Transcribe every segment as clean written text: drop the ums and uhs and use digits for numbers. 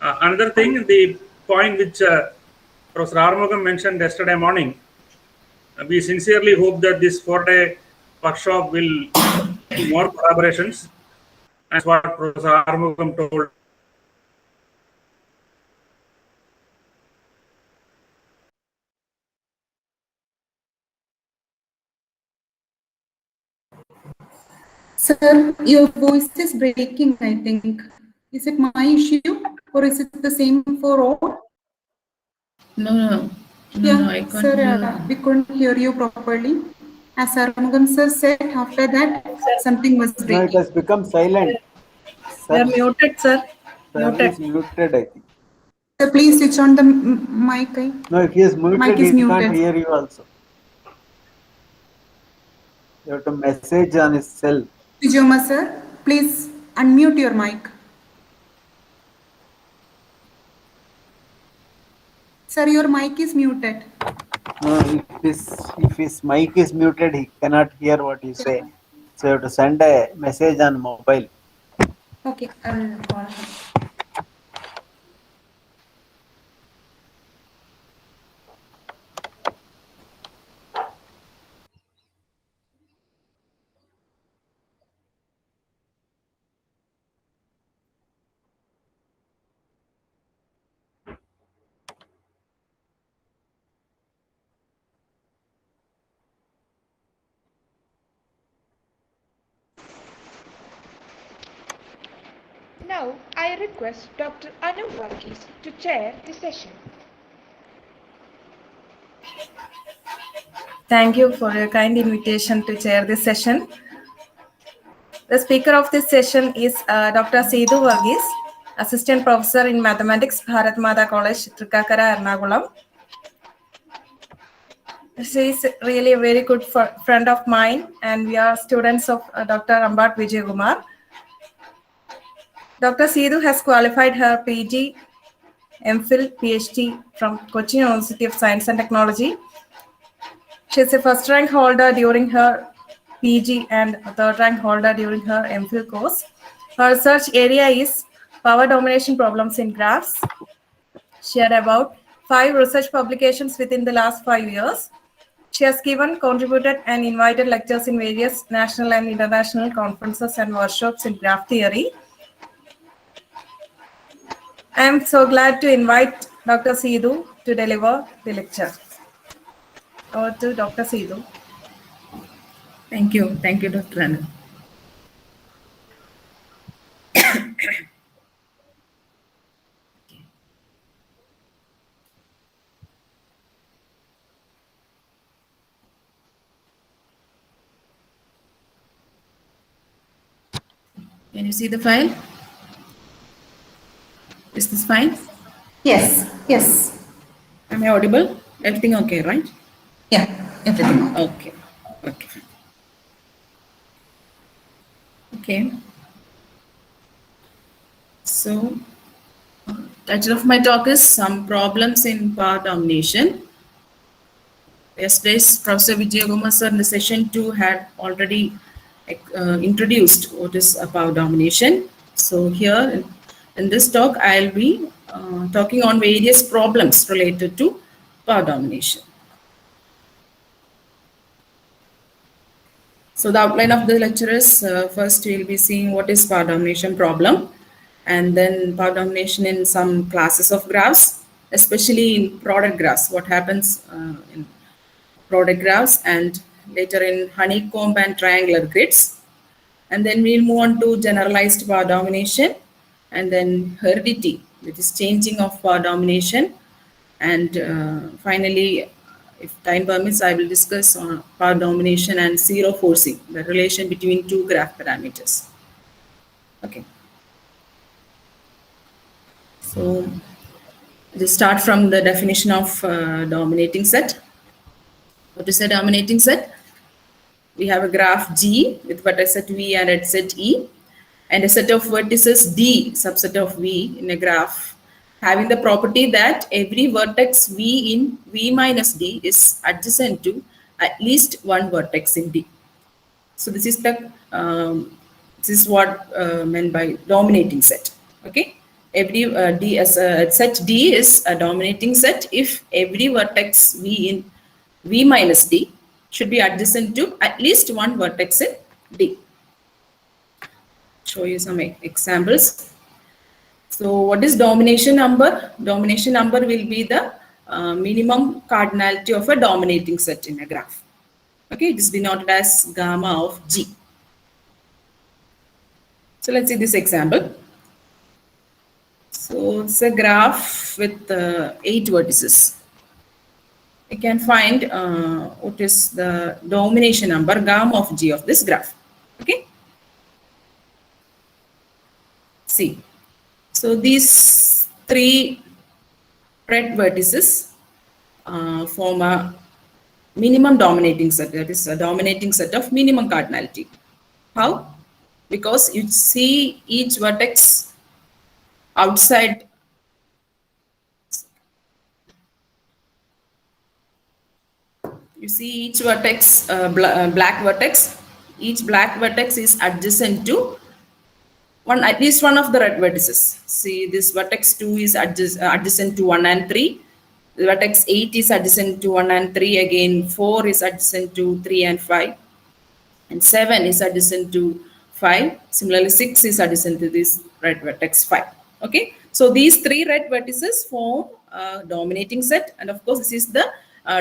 Another thing, the point which Professor Armugam mentioned yesterday morning, we sincerely hope that this 4-day workshop will more collaborations. As what Professor Armugam told, Sir, your voice is breaking, I think. Is it my issue or is it the same for all? No, I can't sir, hear. we couldn't hear you properly. As Armugam sir said, after that, something was breaking. No, it has become silent. They are muted, sir. Sir is muted, I think. Sir, please switch on the mic. No, if he is muted, Mic is he muted. can't hear you also. You have to message on his cell. Vijoma sir, please unmute your mic. Sir, your mic is muted. No, if his mic is muted, he cannot hear what you say. So you have to send a message on mobile. Okay, I'll call him. Now, I request Dr. Anu Varghese to chair the session. Thank you for your kind invitation to chair this session. The speaker of this session is Dr. Seethu Varghese, Assistant Professor in Mathematics, Bharat Mata College, Trikakara, Ernakulam. She is really a very good friend of mine, and we are students of Dr. Ambat Vijay Kumar. Dr. Seethu has qualified her PG, MPhil, PhD from Cochin University of Science and Technology. She is a first rank holder during her PG and a third rank holder during her MPhil course. Her research area is power domination problems in graphs. She had about 5 research publications within the last 5 years. She has given, contributed, and invited lectures in various national and international conferences and workshops in graph theory. I am so glad to invite Dr. Seethu to deliver the lecture. Over to Dr. Seethu. Thank you, Dr. Anu. Can you see the file? Is this fine? Yes. Am I audible? Everything okay, right? Yeah, everything. Okay. So, title of my talk is Some Problems in Power Domination. Yesterday's Professor Vijay Kumar sir in the session 2 had already introduced what is power domination. So here in this talk, I'll be talking on various problems related to power domination. So the outline of the lecture is first we'll be seeing what is power domination problem, and then power domination in some classes of graphs, especially in product graphs, what happens in product graphs, and later in honeycomb and triangular grids. And then we'll move on to generalized power domination, and then heredity, that is changing of power domination. And finally, if time permits, I will discuss on power domination and zero forcing, the relation between two graph parameters. Okay. So let's start from the definition of dominating set. What is a dominating set? We have a graph G with vertex set V and edge set E, and a set of vertices D, subset of V in a graph, having the property that every vertex V in V minus D is adjacent to at least one vertex in D. So this is the this is what meant by dominating set. Okay. every set D is a dominating set if every vertex V in V minus D should be adjacent to at least one vertex in D. Show you some examples. So what is domination number? Domination number will be the minimum cardinality of a dominating set in a graph. Okay, it is denoted as gamma of G. So let's see this example. So it's a graph with 8 vertices. You can find what is the domination number gamma of G of this graph. Okay. See. So these 3 red vertices form a minimum dominating set. That is a dominating set of minimum cardinality. How? Because you see each vertex outside. You see each vertex, black vertex. Each black vertex is adjacent to at least one of the red vertices. See, this vertex 2 is adjacent to 1 and 3. The vertex 8 is adjacent to 1 and 3. Again, 4 is adjacent to 3 and 5. And 7 is adjacent to 5. Similarly, 6 is adjacent to this red vertex 5. Okay. So these 3 red vertices form a dominating set. And of course, this is the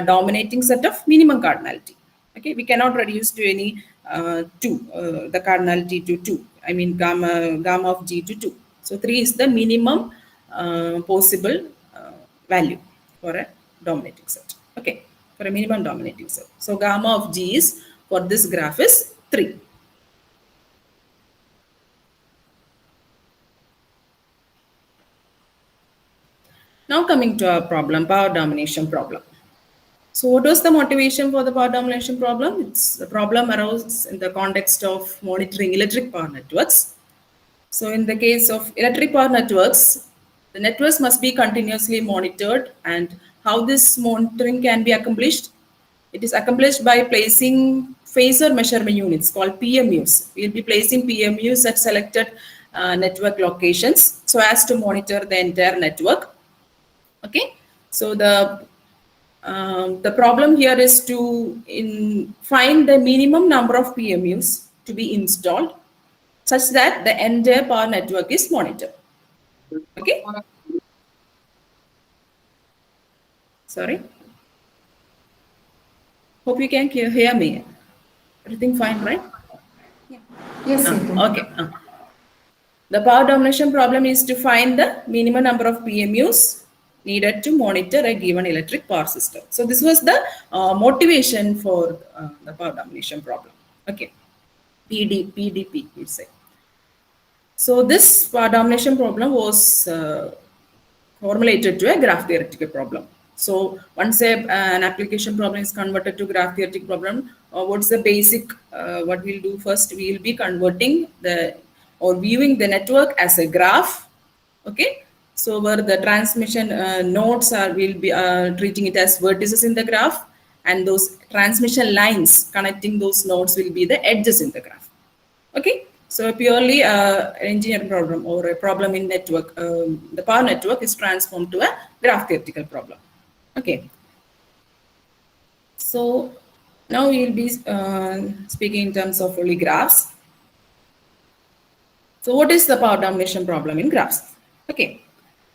dominating set of minimum cardinality. Okay. We cannot reduce to any 2, the cardinality to 2. I mean gamma of G to 2. So 3 is the minimum possible value for a dominating set. Okay, for a minimum dominating set. So gamma of G is for this graph is 3. Now coming to our problem, power domination problem. So what was the motivation for the power domination problem? It's the problem arose in the context of monitoring electric power networks. So in the case of electric power networks, the networks must be continuously monitored, and how this monitoring can be accomplished? It is accomplished by placing phasor measurement units called PMUs. We will be placing PMUs at selected network locations so as to monitor the entire network. Okay, so the problem here is to find the minimum number of PMUs to be installed such that the entire power network is monitored. Okay. Sorry. Hope you can hear me. Everything fine, right? Yes, Okay. The power domination problem is to find the minimum number of PMUs needed to monitor a given electric power system. So this was the motivation for the power domination problem. Okay, PDP, we say. So this power domination problem was formulated to a graph theoretical problem. So once an application problem is converted to graph theoretical problem, what's the basic, what we'll do first, we will be converting viewing the network as a graph. Okay. So where the transmission nodes we'll be treating it as vertices in the graph, and those transmission lines connecting those nodes will be the edges in the graph. Okay, so purely engineering problem or a problem in network, the power network is transformed to a graph theoretical problem. Okay, so now we'll be speaking in terms of only graphs. So what is the power domination problem in graphs? Okay.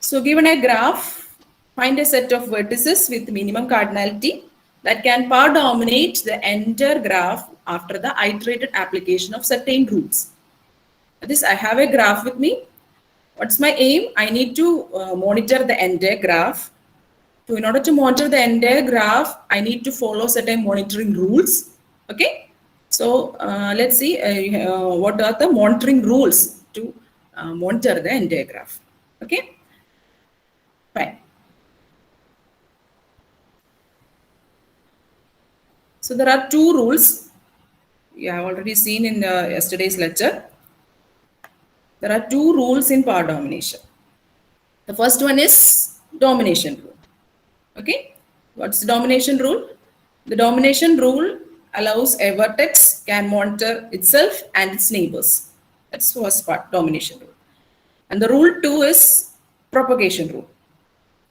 So given a graph, find a set of vertices with minimum cardinality that can power dominate the entire graph after the iterated application of certain rules. That is, I have a graph with me. What's my aim? I need to monitor the entire graph. So in order to monitor the entire graph, I need to follow certain monitoring rules. Okay. So let's see what are the monitoring rules to monitor the entire graph. Okay. Fine. So there are 2 rules you have already seen in yesterday's lecture. There are 2 rules in power domination. The first one is domination rule. Okay, what's the domination rule? The domination rule allows a vertex can monitor itself and its neighbors. That's the first part, domination rule. And the rule 2 is propagation rule.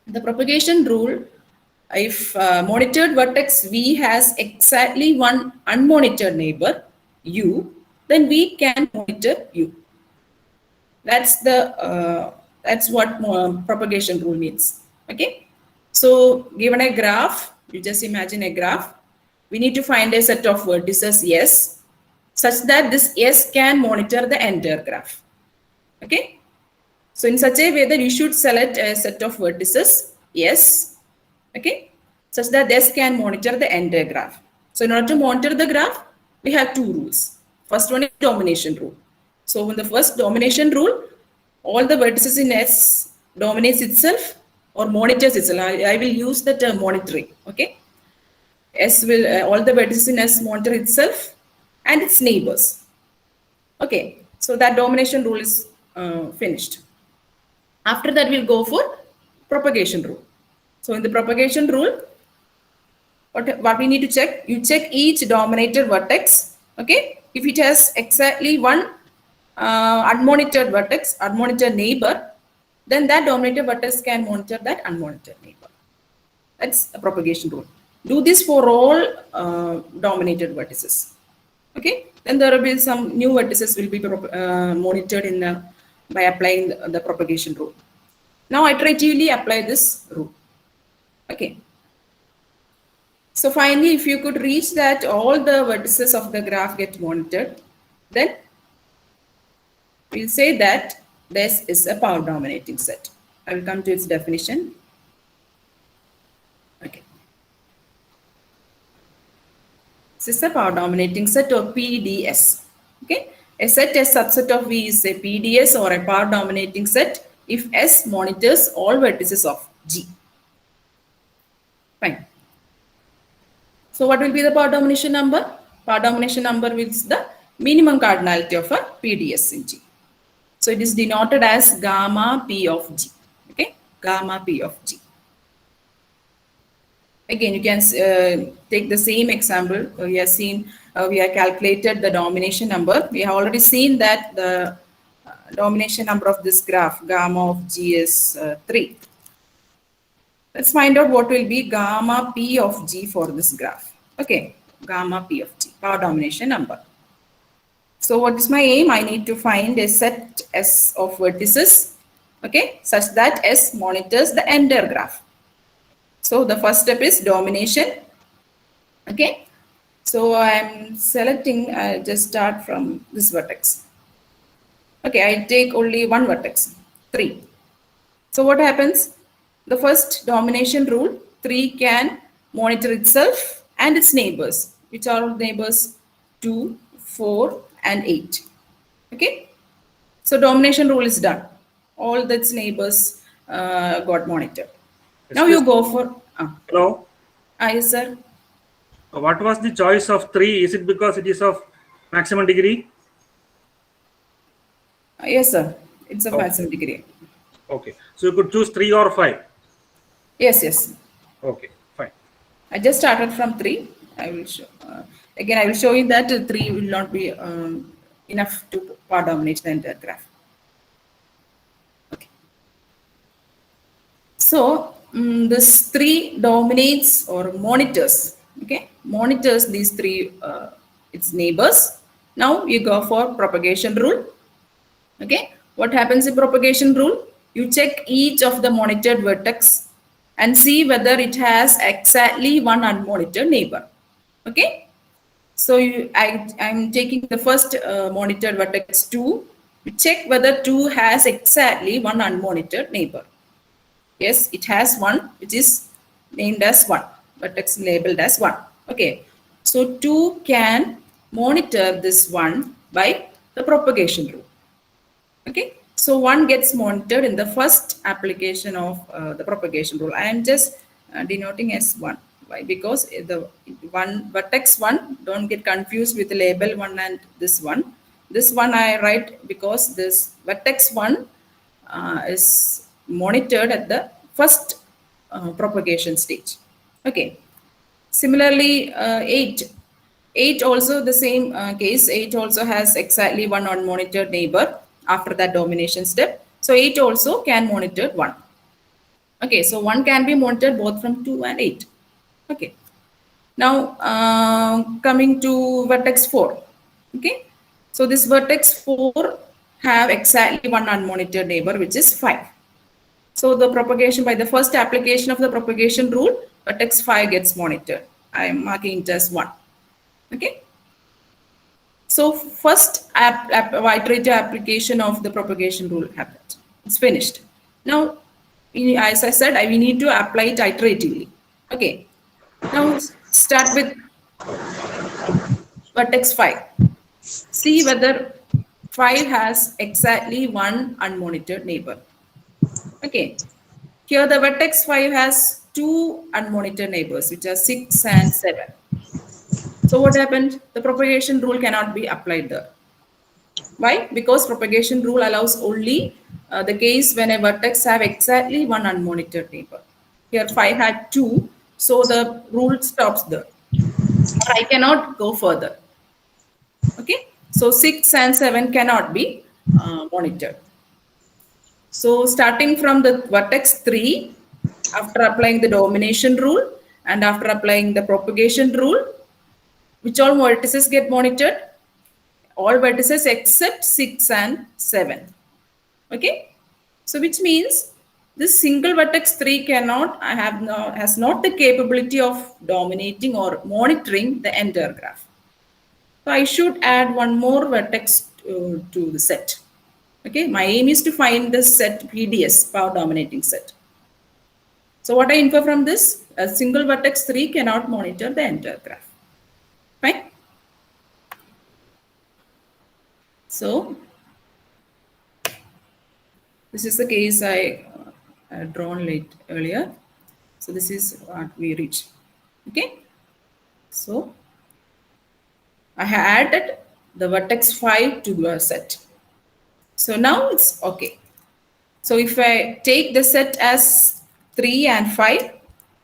The propagation rule, if monitored vertex V has exactly one unmonitored neighbor, U, then we can monitor U. That's what propagation rule means. Okay. So given a graph, you just imagine a graph. We need to find a set of vertices S, such that this S can monitor the entire graph. Okay. So in such a way that you should select a set of vertices S, okay, such that S can monitor the entire graph. So in order to monitor the graph, we have two rules. First one is domination rule. So in the first domination rule, all the vertices in S dominates itself or monitors itself. I will use the term monitoring. Okay, S will all the vertices in S monitor itself and its neighbors. Okay, so that domination rule is finished. After that, we'll go for propagation rule. So in the propagation rule, what we need to check, you check each dominated vertex. Okay, if it has exactly one unmonitored vertex, unmonitored neighbor, then that dominated vertex can monitor that unmonitored neighbor. That's a propagation rule. Do this for all dominated vertices. Okay, then there will be some new vertices will be monitored by applying the propagation rule. Now iteratively apply this rule. Okay. So finally, if you could reach that all the vertices of the graph get monitored, then we'll say that this is a power dominating set. I will come to its definition. Okay. This is a power dominating set or PDS. Okay. A set as subset of V is a PDS or a power dominating set if S monitors all vertices of G. Fine. So what will be the power domination number? Power domination number is the minimum cardinality of a PDS in G. So it is denoted as gamma P of G. Okay, gamma P of G. Again, you can take the same example. We have seen, we have calculated the domination number. We have already seen that the domination number of this graph, gamma of G is 3. Let's find out what will be gamma P of G for this graph. Okay, gamma P of G, power domination number. So what is my aim? I need to find a set S of vertices, okay, such that S monitors the entire graph. So the first step is domination. Okay, so I'm selecting, just start from this vertex. Okay, I take only one vertex, 3. So what happens? The first domination rule, 3 can monitor itself and its neighbors, which are neighbors 2, 4, and 8. Okay, so domination rule is done. All its neighbors got monitored. Now you go for. Hello. Yes, sir. What was the choice of 3? Is it because it is of maximum degree? Yes, sir. It's a Okay. maximum degree. Okay. So you could choose 3 or 5. Yes, yes. Okay, fine. I just started from 3. I will show. Again, I will show you that 3 will not be enough to power dominate the entire graph. Okay. So this 3 dominates or monitors. Okay, monitors these 3 its neighbors. Now you go for propagation rule. Okay, what happens in propagation rule? You check each of the monitored vertex and see whether it has exactly one unmonitored neighbor. Okay, so I'm taking the first monitored vertex 2 to check whether 2 has exactly one unmonitored neighbor. Yes, it has one, which is named as 1, vertex labeled as 1. Okay, so 2 can monitor this 1 by the propagation rule. Okay, so 1 gets monitored in the first application of the propagation rule. I am just denoting as 1. Why? Because the vertex 1, don't get confused with the label 1 and this one. This one I write because this vertex 1 is monitored at the first propagation stage. Okay. Similarly, 8. 8 also the same case. 8 also has exactly one unmonitored neighbor after that domination step. So So 8 also can monitor 1. Okay, so 1 can be monitored both from 2 and 8. Okay. Now coming to vertex 4. Okay, so this vertex 4 have exactly one unmonitored neighbor, which is 5. So the propagation, by the first application of the propagation rule, vertex 5 gets monitored. I am marking it as 1. Okay. So first iterative application of the propagation rule happened. It's finished. Now, as I said, we need to apply it iteratively. Okay. Now start with vertex 5. See whether 5 has exactly one unmonitored neighbor. Okay. Here the vertex 5 has 2 unmonitored neighbors, which are 6 and 7. So what happened? The propagation rule cannot be applied there. Why? Because propagation rule allows only the case when a vertex have exactly one unmonitored neighbor. Here 5 had 2, so the rule stops there. Or I cannot go further. Okay, so 6 and 7 cannot be monitored. So starting from the vertex 3, after applying the domination rule and after applying the propagation rule, which all vertices get monitored? All vertices except 6 and 7. Okay, so which means this single vertex 3 has not the capability of dominating or monitoring the entire graph. So I should add one more vertex to the set. Okay, my aim is to find the set PDS, power dominating set. So what I infer from this, a single vertex 3 cannot monitor the entire graph. Fine. So this is the case I had drawn earlier. So this is what we reach. Okay. So I have added the vertex 5 to the set. So now it's okay. So if I take the set as 3 and 5,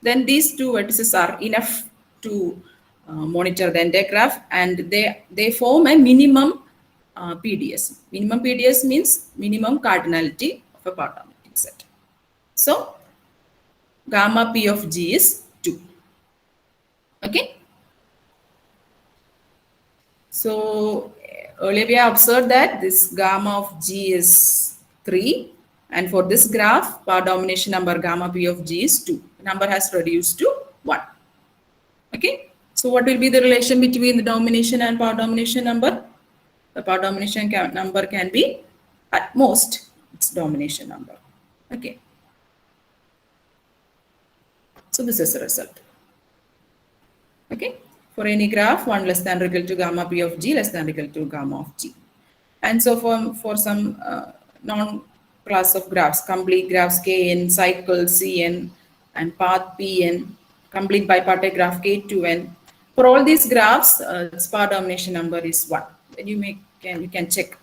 then these two vertices are enough to monitor the entire graph, and they form a minimum PDS. Minimum PDS means minimum cardinality of a power dominating set. So gamma P of G is 2. Okay. So earlier we have observed that this gamma of G is 3, and for this graph, power domination number gamma P of G is 2. The number has reduced to 1. Okay. So what will be the relation between the domination and power domination number? The power domination number can be at most its domination number. Okay. So this is the result. Okay. For any graph, 1 less than or equal to gamma P of G less than or equal to gamma of G. And so for some non-class of graphs, complete graphs Kn, cycle Cn, and path Pn, complete bipartite graph K2n. For all these graphs, its power domination number is 1. Then you can check.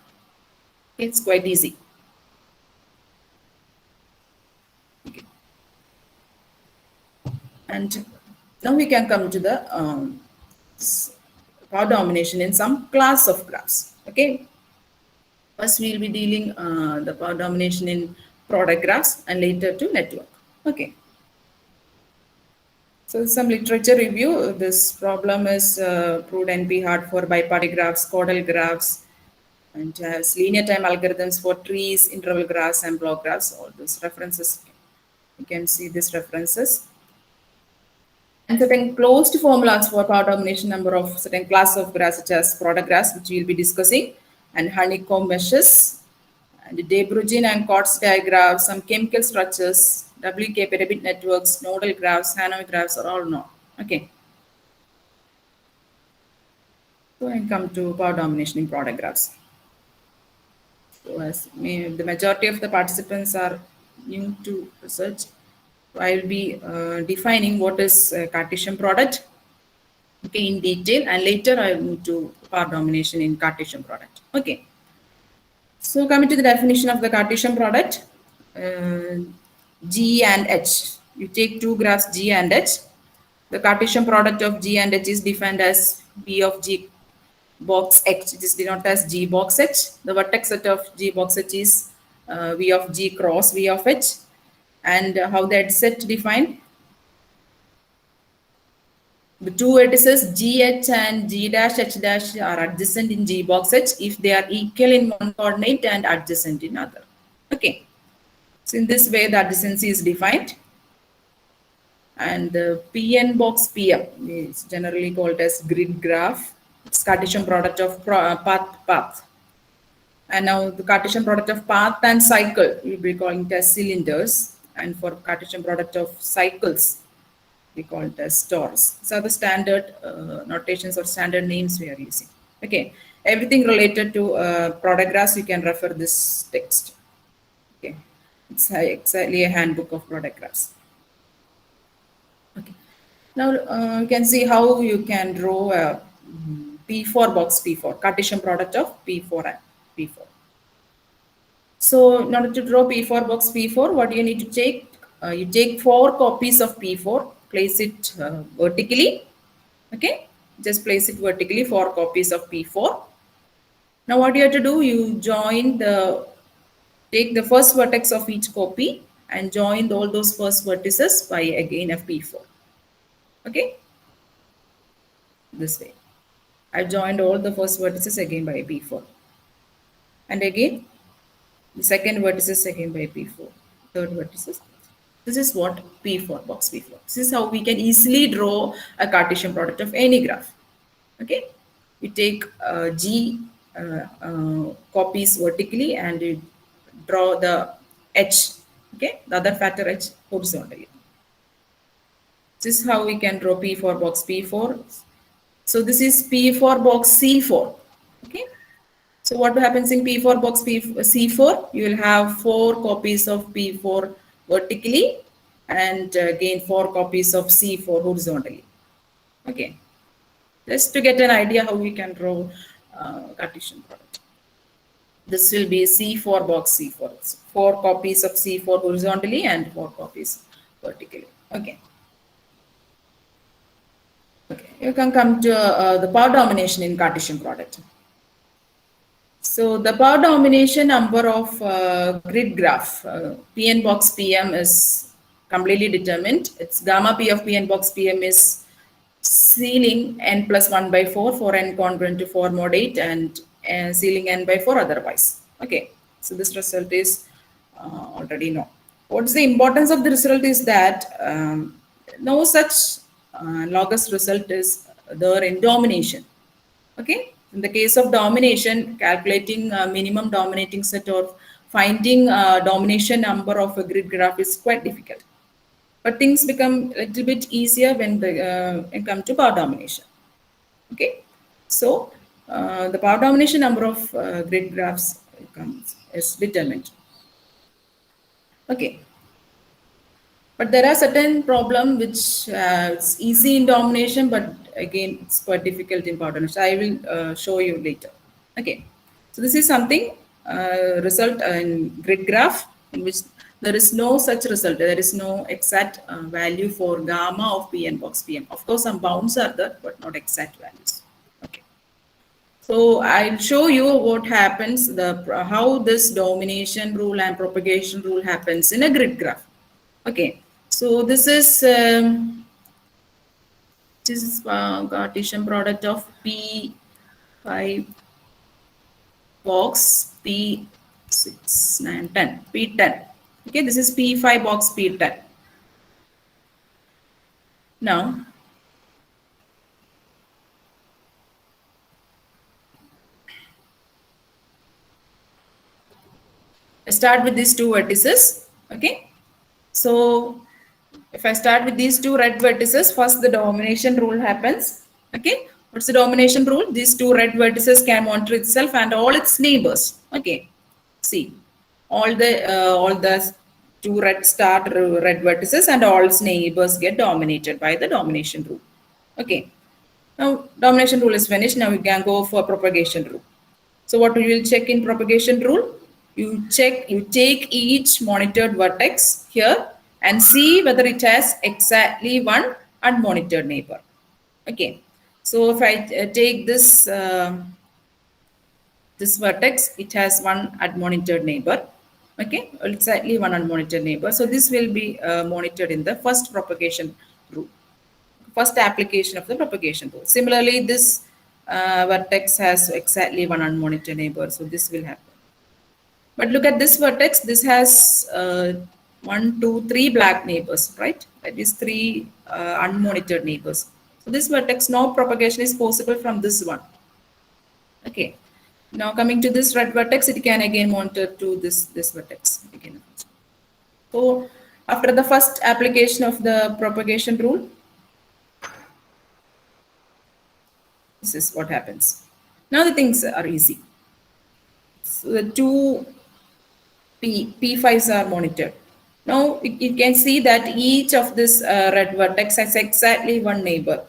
It's quite easy. Okay. And now we can come to the power domination in some class of graphs. Okay. First, we'll be dealing the power domination in product graphs and later to network. Okay. So some literature review. This problem is proved NP hard for bipartite graphs, caudal graphs, and has linear time algorithms for trees, interval graphs, and block graphs. All those references, you can see these references. And certain closed formulas for power domination number of certain class of graphs, such as product graphs, which we'll be discussing, and honeycomb meshes, and De Bruijn and Coates diagrams, some chemical structures, WK pyramid networks, nodal graphs, Hanoi graphs are all known. Okay. So I come to power domination in product graphs. So as the majority of the participants are new to research, I will be defining what is a Cartesian product, okay, in detail, and later I will move to power domination in Cartesian product. Okay. So coming to the definition of the Cartesian product, G and H. You take two graphs G and H. The Cartesian product of G and H is defined as B of G box H. It is denoted as G box H. The vertex set of G box H is V of G cross V of H, and how the edge set defined. The two vertices GH and G dash H dash are adjacent in G box H if they are equal in one coordinate and adjacent in other. Okay. So in this way, the adjacency is defined. And the PN box PM is generally called as grid graph. It's Cartesian product of path. And now the Cartesian product of path and cycle, we'll be calling it as cylinders. And for Cartesian product of cycles, we call it as stores. These are the standard notations or standard names we are using. Okay, everything related to product graphs, you can refer this text. Okay, it's exactly a handbook of product graphs. Okay, now you can see how you can draw a P4 box P4, Cartesian product of P4 and P4. So in order to draw P4 box P4, what do you need to take? You take 4 copies of P4, place it vertically. Okay, just place it vertically, 4 copies of P4. Now what you have to do, you take the first vertex of each copy and join all those first vertices by again a P4. Okay, this way. I joined all the first vertices again by P4. And again, the second vertices again by P4. Third vertices. This is what P4 box P4. This is how we can easily draw a Cartesian product of any graph. Okay, you take G copies vertically and you draw the H. Okay, the other factor H horizontally. This is how we can draw P4 box P4. So this is P4 box C4. Okay. So what happens in P4 box C4? You will have 4 copies of P4 vertically and again 4 copies of C4 horizontally. Okay. Just to get an idea how we can draw Cartesian product. This will be C4 box C4. 4 copies of C4 horizontally and 4 copies vertically. Okay. Okay, you can come to the power domination in Cartesian product. So the power domination number of grid graph, Pn box Pm is completely determined. It's gamma P of Pn box Pm is ceiling n plus 1 by 4 for n congruent to 4 mod 8 and ceiling n by 4 otherwise. Okay, so this result is already known. What's the importance of the result is that no such logos result is there in domination. Okay, in the case of domination, calculating minimum dominating set or finding domination number of a grid graph is quite difficult. But things become a little bit easier when it comes to power domination. Okay, so the power domination number of grid graphs is determined. Okay. But there are certain problems which it's easy in domination, but again, it's quite difficult in power domination. I will show you later. Okay, so this is something result in grid graph in which there is no such result. There is no exact value for gamma of Pn box Pm. Of course, some bounds are there, but not exact values. Okay, so I'll show you what happens, how this domination rule and propagation rule happens in a grid graph. Okay. So this is Cartesian product of P5 box P6, 9, 10, P10. Okay, this is P5 box P10. Now, I start with these 2 vertices. Okay, so if I start with these 2 red vertices, first the domination rule happens. Okay, what's the domination rule? These 2 red vertices can monitor itself and all its neighbors. Okay, see, all the 2 red vertices and all its neighbors get dominated by the domination rule. Okay, now domination rule is finished. Now we can go for propagation rule. So what we will check in propagation rule? You take each monitored vertex here and see whether it has exactly one unmonitored neighbor. Okay, so if I take this this vertex, it has one unmonitored neighbor. Okay, exactly one unmonitored neighbor. So this will be monitored in the first propagation rule, first application of the propagation rule. Similarly, this vertex has exactly one unmonitored neighbor, so this will happen. But look at this vertex. This has 1, 2, 3 black neighbors, right? That is 3 unmonitored neighbors. So this vertex, no propagation is possible from this one. Okay. Now coming to this red vertex, it can again monitor to this vertex again. So after the first application of the propagation rule, this is what happens. Now the things are easy. So the two P5s are monitored. Now you can see that each of this red vertex has exactly one neighbor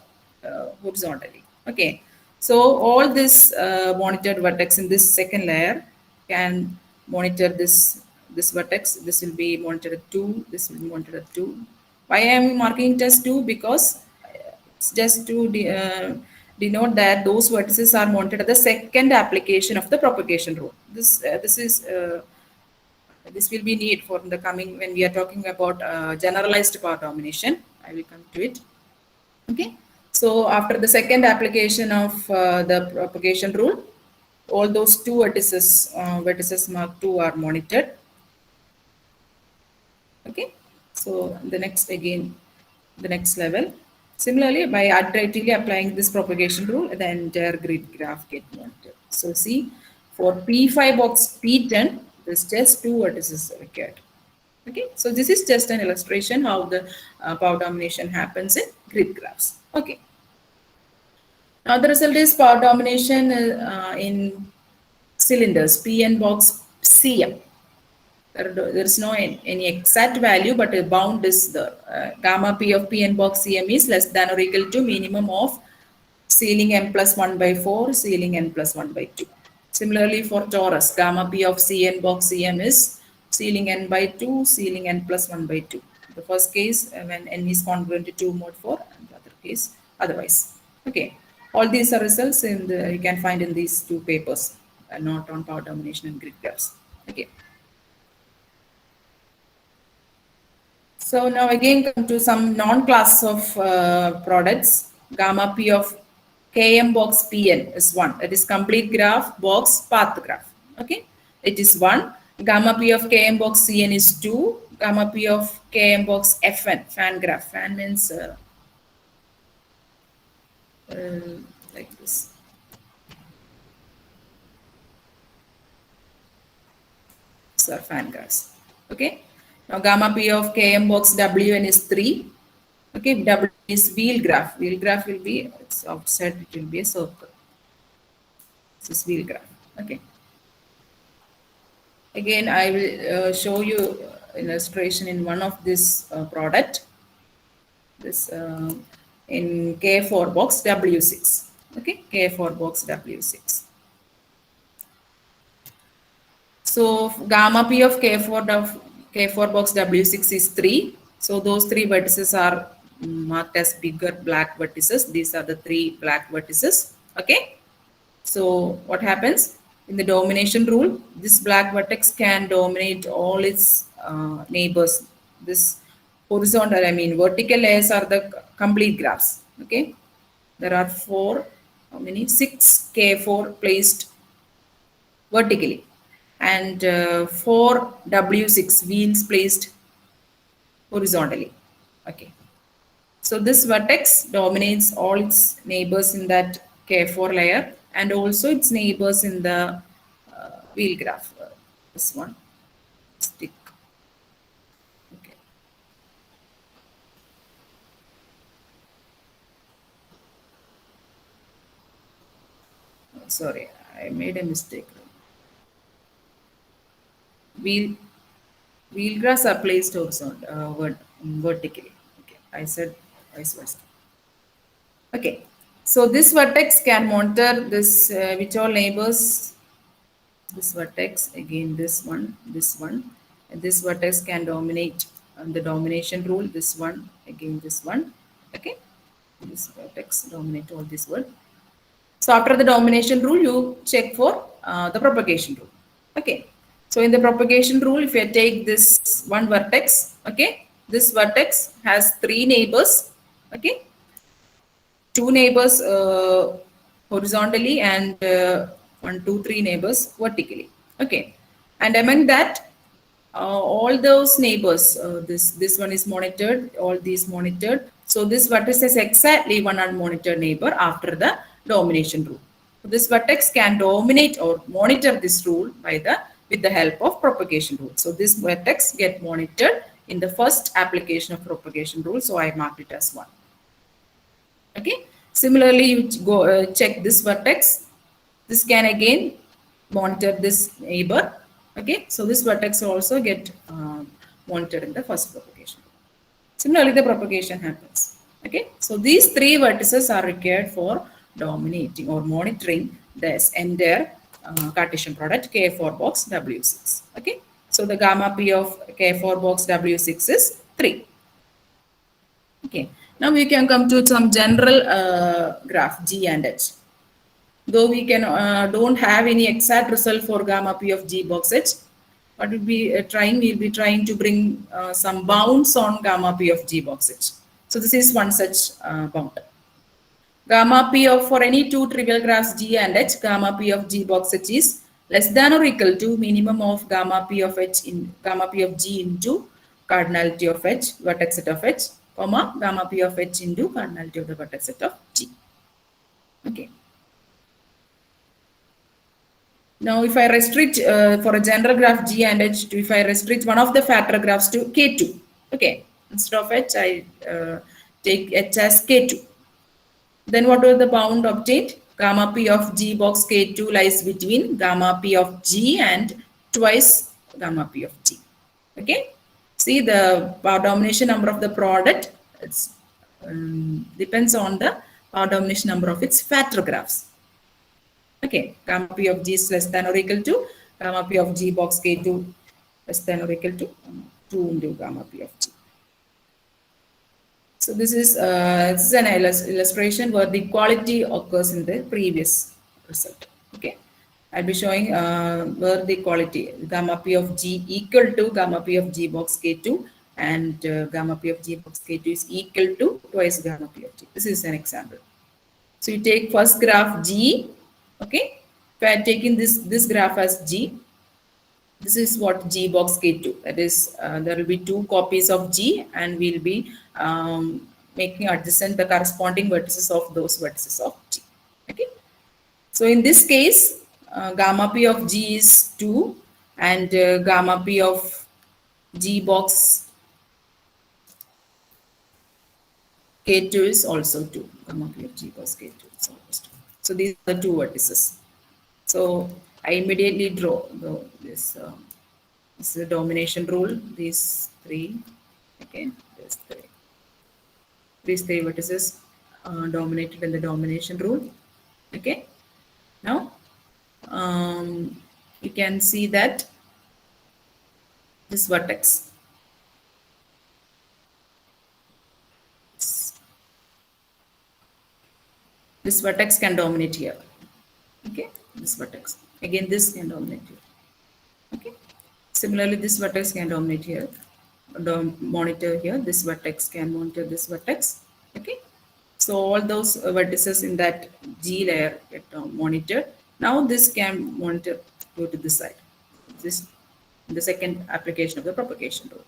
horizontally. Okay, so all this monitored vertex in this second layer can monitor this vertex. This will be monitored at 2. This will be monitored at 2. Why I am marking it as 2? Because it's just to denote that those vertices are monitored at the second application of the propagation rule. This will be need for the coming when we are talking about generalized power domination. I will come to it. Okay. So after the second application of the propagation rule, all those two vertices mark 2 are monitored. Okay. So the next level. Similarly, by iteratively applying this propagation rule, the entire grid graph get monitored. So see, for P5 box P10, there's just 2 vertices required. Okay, so this is just an illustration how the power domination happens in grid graphs. Okay. Now the result is power domination in cylinders P n box Cm. There is no any exact value, but a bound is the gamma P of P n box Cm is less than or equal to minimum of ceiling n plus 1 by 4, ceiling n plus 1 by 2. Similarly for torus, gamma P of Cn box Cm is ceiling n by 2, ceiling n plus 1 by 2. The first case when n is congruent to 2 mod 4, and the other case otherwise. Okay, all these are results you can find in these 2 papers, not on power domination and grid graphs. Okay. So now again come to some non-classes of products. Gamma P of Km box Pn is 1. That is complete graph box path graph. Okay, it is 1. Gamma P of Km box Cn is 2. Gamma P of Km box Fn, fan graph. Fan means like this. These are fan graphs. Okay. Now gamma P of Km box Wn is 3. Okay, W is wheel graph. Wheel graph will be, it's outside, it will be a circle. This is wheel graph. Okay. Again, I will show you illustration in one of this product. This in K4 box W6. Okay, K4 box W6. So gamma P of K4 box W6 is 3. So those 3 vertices are marked as bigger black vertices. These are the 3 black vertices. Okay. So what happens in the domination rule? This black vertex can dominate all its neighbors. This horizontal, vertical layers are the complete graphs. Okay. There are 6 K4 placed vertically, and 4 W6 wheels placed horizontally. Okay. So this vertex dominates all its neighbors in that K4 layer and also its neighbors in the wheel graph. This one, stick. Okay. Sorry, I made a mistake. Wheel graphs are placed vertically. Okay, I said vice versa. Okay, so this vertex can monitor this which all neighbors. This vertex, again this one, and this vertex can dominate on the domination rule. This one, again this one. Okay, this vertex dominate all this one. So after the domination rule, you check for the propagation rule. Okay. So in the propagation rule, if I take this one vertex, okay, this vertex has 3 neighbors, okay, 2 neighbors horizontally and 1, 2, 3 neighbors vertically, okay. And among that, all those neighbors, this one is monitored, all these monitored. So this vertex is exactly one unmonitored neighbor after the domination rule. So this vertex can dominate or monitor this rule with the help of propagation rule. So this vertex get monitored in the first application of propagation rule. So I marked it as 1. Okay. Similarly, you go check this vertex. This can again monitor this neighbor. Okay. So this vertex also get monitored in the first propagation. Similarly, the propagation happens. Okay. So these 3 vertices are required for dominating or monitoring this entire Cartesian product K4 box W6. Okay. So the gamma P of K4 box W6 is 3. Okay. Now we can come to some general graph G and H. Though we can don't have any exact result for gamma P of G box H, but we'll be trying to bring some bounds on gamma P of G box H. So this is one such bound. Gamma P of for any 2 trivial graphs G and H, gamma P of G box H is less than or equal to minimum of gamma P of H in gamma P of G into cardinality of H, vertex set of H, comma gamma P of H into cardinality of the vertex set of G. Okay. Now, if I restrict for a general graph G and H, if I restrict one of the factor graphs to K2, okay, instead of H, I take H as K2. Then what was the bound obtained? Gamma P of G box K2 lies between gamma P of G and twice gamma P of G. Okay. See the power domination number of the product. It's depends on the power domination number of its factor graphs. Okay. Gamma P of G is less than or equal to gamma P of G box K2 less than or equal to 2 into gamma P of G. So this is an illustration where the equality occurs in the previous result. Okay, I'll be showing where the equality gamma P of G equal to gamma P of G box K2 and gamma P of G box K2 is equal to twice gamma P of G. This is an example. So you take first graph G. Okay, if I am taking this graph as G, this is what G box K2. That is, there will be 2 copies of G, and we'll be making adjacent the corresponding vertices of those vertices of G. Okay. So in this case, gamma P of G is 2, and gamma P of G box K2 is also 2. Gamma P of G box K2 is always 2. So these are the 2 vertices. So I immediately draw this is the domination rule. These 3, okay, these 3 vertices dominated in the domination rule. Okay. Now you can see that this vertex, this vertex can dominate here. Okay, this vertex. Again, this can dominate here. Okay. Similarly, this vertex can dominate here. Monitor here. This vertex can monitor this vertex. Okay. So all those vertices in that G layer get monitored. Now this can monitor go to this side. This the second application of the propagation rule.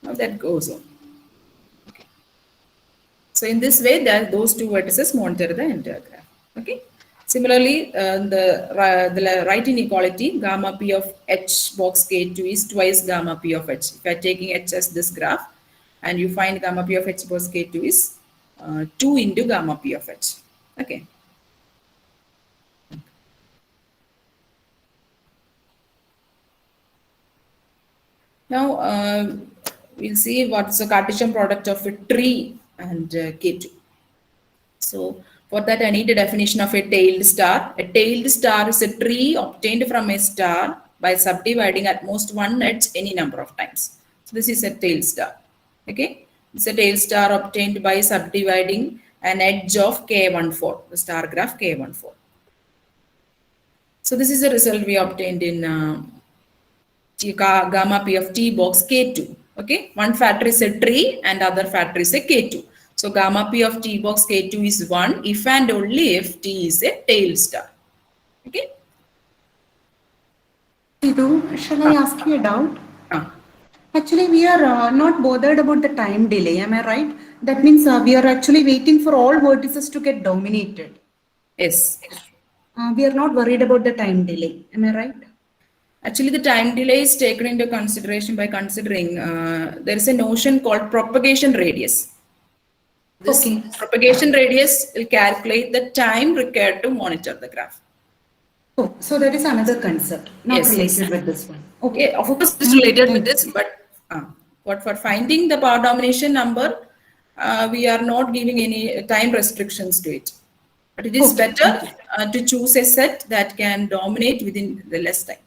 Now that goes on. Okay. So in this way, those 2 vertices monitor the entire graph. Okay. Similarly, the right inequality, gamma P of H box K2 is twice gamma P of H. If I am taking H as this graph, and you find gamma P of H box K2 is 2 into gamma P of H. Okay. Now, we'll see what's the Cartesian product of a tree and K2. So, for that, I need a definition of a tailed star. A tailed star is a tree obtained from a star by subdividing at most one edge any number of times. So, this is a tailed star. Okay. It's a tailed star obtained by subdividing an edge of K14, the star graph K14. So, this is the result we obtained in gamma p of t box K2. Okay, one factor is a tree and other factor is a K2. So gamma p of t box K2 is 1 if and only if t is a tail star. Okay. Sidhu, shall I ask you a doubt? Ah. Actually, we are not bothered about the time delay. Am I right? That means we are actually waiting for all vertices to get dominated. Yes. We are not worried about the time delay. Am I right? Actually, the time delay is taken into consideration by considering there is a notion called propagation radius. This Okay. propagation radius will calculate the time required to monitor the graph. Oh, so that is another concept, not Yes, related yes. with this one. Okay. Yeah, of course, it's related with this, but for finding the power domination number, we are not giving any time restrictions to it. But it is Okay. better to choose a set that can dominate within the less time.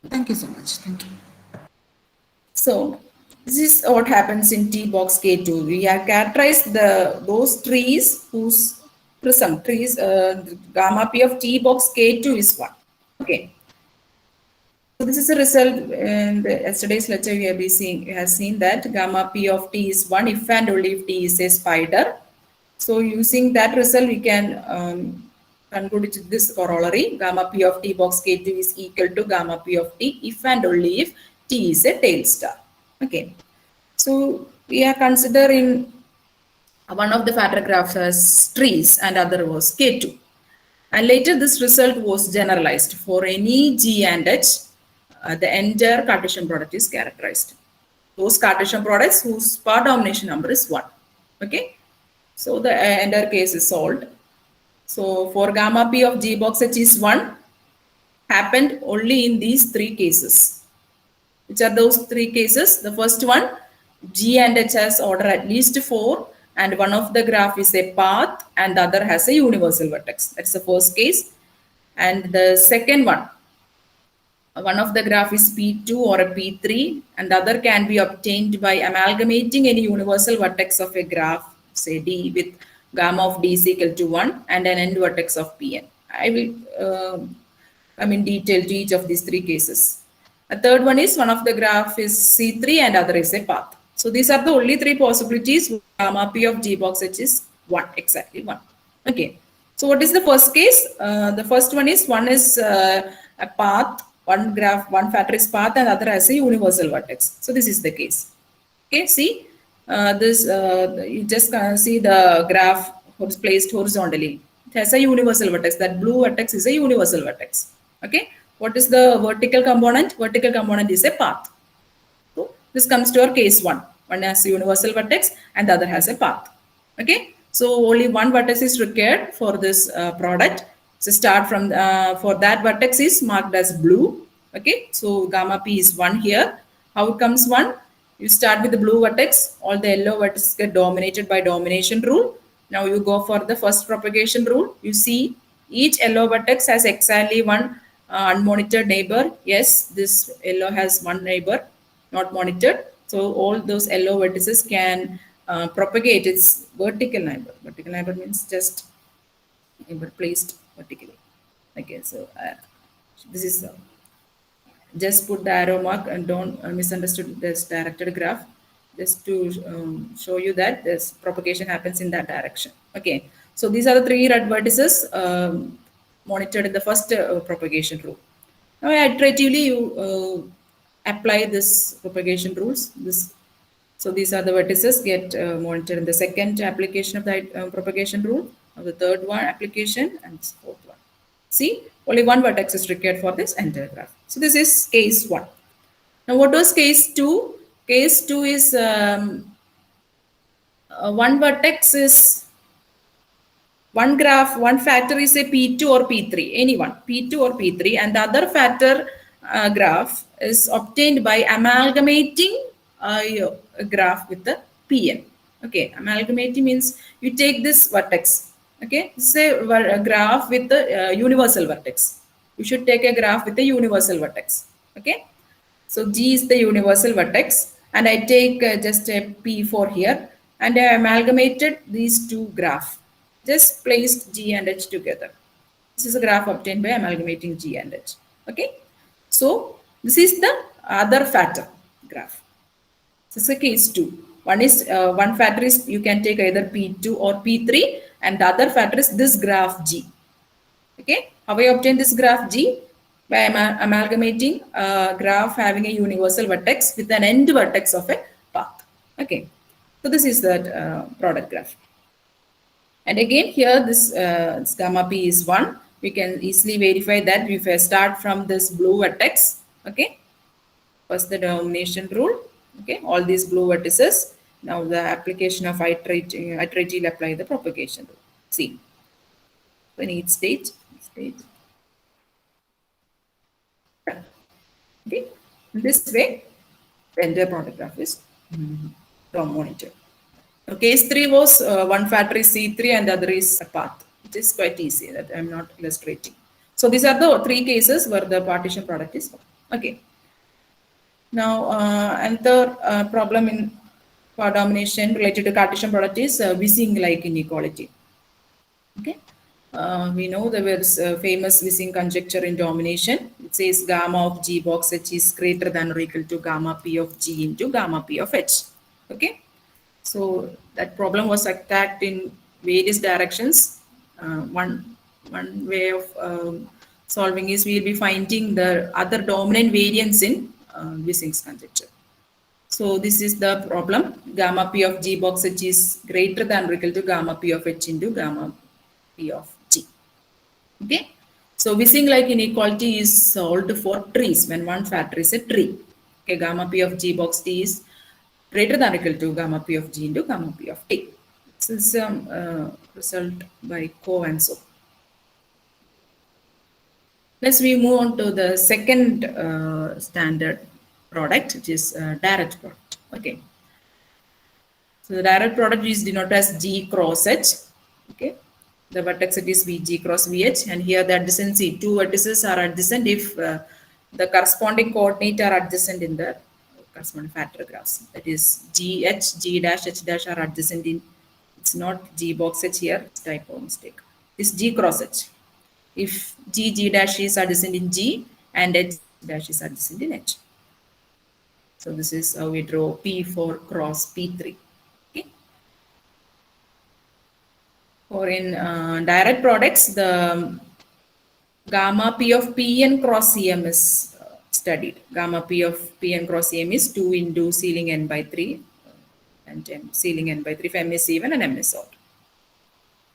Thank you so much. Thank you. So this is what happens in T box K2. We have characterized those trees whose prism trees gamma p of T box K2 is 1. Okay. So this is a result in yesterday's lecture. We have seen that gamma p of t is 1 if and only if t is a spider. So using that result, we can conclude this corollary: gamma p of t box K2 is equal to gamma p of t if and only if t is a tail star. Okay. So we are considering one of the factor graphs as trees and other was K2. And later this result was generalized for any G and H. The entire Cartesian product is characterized. Those Cartesian products whose power domination number is 1. Okay. So the entire case is solved. So for gamma p of G box H is 1 happened only in these 3 cases. Which are those 3 cases? The first one, G and H has order at least 4 and one of the graph is a path and the other has a universal vertex. That's the first case. And the second one of the graph is P2 or a P3 and the other can be obtained by amalgamating any universal vertex of a graph, say D, with gamma of D is equal to 1 and an end vertex of Pn. I will come in detail to each of these 3 cases. A third one is one of the graph is C3 and other is a path. So these are the only 3 possibilities. Gamma P of G box H is 1, exactly 1. Okay. So what is the first case? The first one is a path, one graph, one factor is path and other has a universal vertex. So this is the case. Okay, see you just see the graph was placed horizontally. It has a universal vertex. That blue vertex is a universal vertex. Okay. What is the vertical component? Vertical component is a path. So this comes to our case 1. One has a universal vertex and the other has a path. Okay. So only one vertex is required for this product. So start from for that vertex is marked as blue. Okay. So gamma p is 1 here. How it comes 1? You start with the blue vertex. All the yellow vertices get dominated by domination rule. Now you go for the first propagation rule. You see each yellow vertex has exactly one unmonitored neighbor. Yes, this yellow has one neighbor not monitored. So all those yellow vertices can propagate its vertical neighbor. Vertical neighbor means just neighbor placed vertically. Okay, so this is just put the arrow mark and don't misunderstood this directed graph. Just to show you that this propagation happens in that direction. Okay, so these are the 3 red vertices monitored in the first propagation rule. Now iteratively you apply this propagation rules. So these are the vertices get monitored in the second application of the propagation rule, of the third one application and fourth one. See, only one vertex is required for this entire graph. So this is case 1. Now what was case 2? Case 2 is one vertex is one graph, one factor is a P2 or P3, anyone, P2 or P3, and the other factor graph is obtained by amalgamating a graph with the Pn. Okay, amalgamating means you take this vertex. Okay, say a graph with the universal vertex. You should take a graph with the universal vertex. Okay, so G is the universal vertex, and I take just a P4 here, and I amalgamated these 2 graphs. Just placed G and H together. This is a graph obtained by amalgamating G and H. Okay. So This is the other factor graph. This is a case 2. One is one factor is you can take either P2 or P3, and the other factor is this graph G. Okay, how I obtain this graph G? By amalgamating a graph having a universal vertex with an end vertex of a path. Okay, so this is that product graph. And again here this gamma P is 1. We can easily verify that if I start from this blue vertex. Okay, first the domination rule. Okay, all these blue vertices. Now the application of iterative will apply the propagation rule. See, in each stage. Okay, in this way, the entire product graph is monitored. So case 3 was one factor is C3 and the other is a path. It is quite easy that I am not illustrating. So these are the 3 cases where the partition product is okay. Now another problem in power domination related to Cartesian product is Wissing-like inequality. Okay. We know there was a famous Wissing conjecture in domination. It says gamma of G box H is greater than or equal to gamma P of G into gamma P of H. Okay. So that problem was attacked in various directions. One way of solving is we'll be finding the other dominant variance in Wissing's conjecture. So this is the problem. Gamma P of G box H is greater than or equal to gamma P of H into gamma P of G. Okay. So Wissing-like inequality is solved for trees when one factor is a tree. Okay, gamma P of G box T is greater than or equal to gamma P of G into gamma P of T. This is result by Ko and so. Let's we move on to the second standard product, which is direct product. Okay. So the direct product is denoted as G cross H. Okay. The vertex it is VG cross VH, and here the adjacency, 2 vertices are adjacent if the corresponding coordinate are adjacent in the corresponding factor graphs. That is GH, G dash, H dash are adjacent in, it's not G box H here, it's typo mistake. It's G cross H. If G dash is adjacent in G and H dash is adjacent in H. So this is how we draw P4 cross P3. Okay. Or in direct products, the gamma P of Pn cross Cm is studied. Gamma P of Pn cross Cm is 2 into ceiling n by 3 and ceiling n by 3 if m is even and m is odd.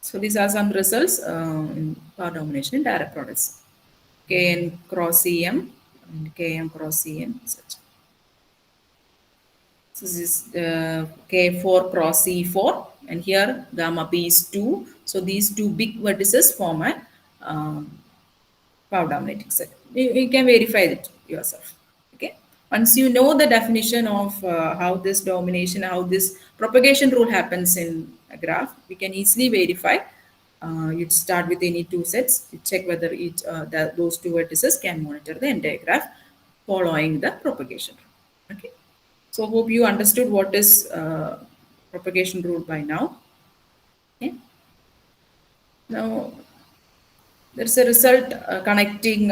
So these are some results in power domination in direct products. Kn cross Cm and Km cross Cm, such. So this is K4 cross C4, and here gamma P is 2. So these 2 big vertices form a power dominating set. You can verify it yourself. Okay. Once you know the definition of how this domination, how this propagation rule happens in a graph, we can easily verify. You start with any 2 sets. You check whether each those 2 vertices can monitor the entire graph following the propagation rule. Okay. So hope you understood what is propagation rule by now. Okay. Now there's a result connecting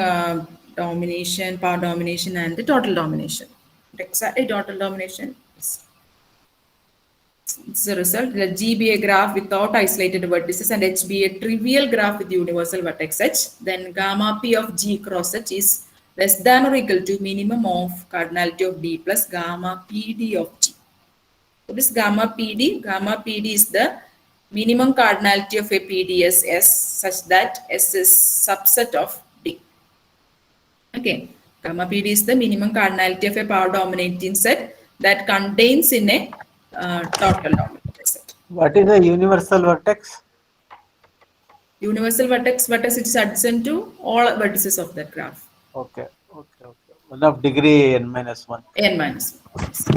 domination, power domination, and the total domination. Exactly, total domination is it's a result. Let G be a graph without isolated vertices and H be a trivial graph with universal vertex H. Then gamma P of G cross H is less than or equal to minimum of cardinality of D plus gamma PD of G. What is gamma PD? Gamma PD is the minimum cardinality of a PDS S such that S is subset of D. Okay, gamma PD is the minimum cardinality of a power dominating set that contains in a total dominating set. What is a universal vertex? Universal vertex is adjacent to all vertices of that graph. Okay. One of degree n minus 1. N minus 1. Yes.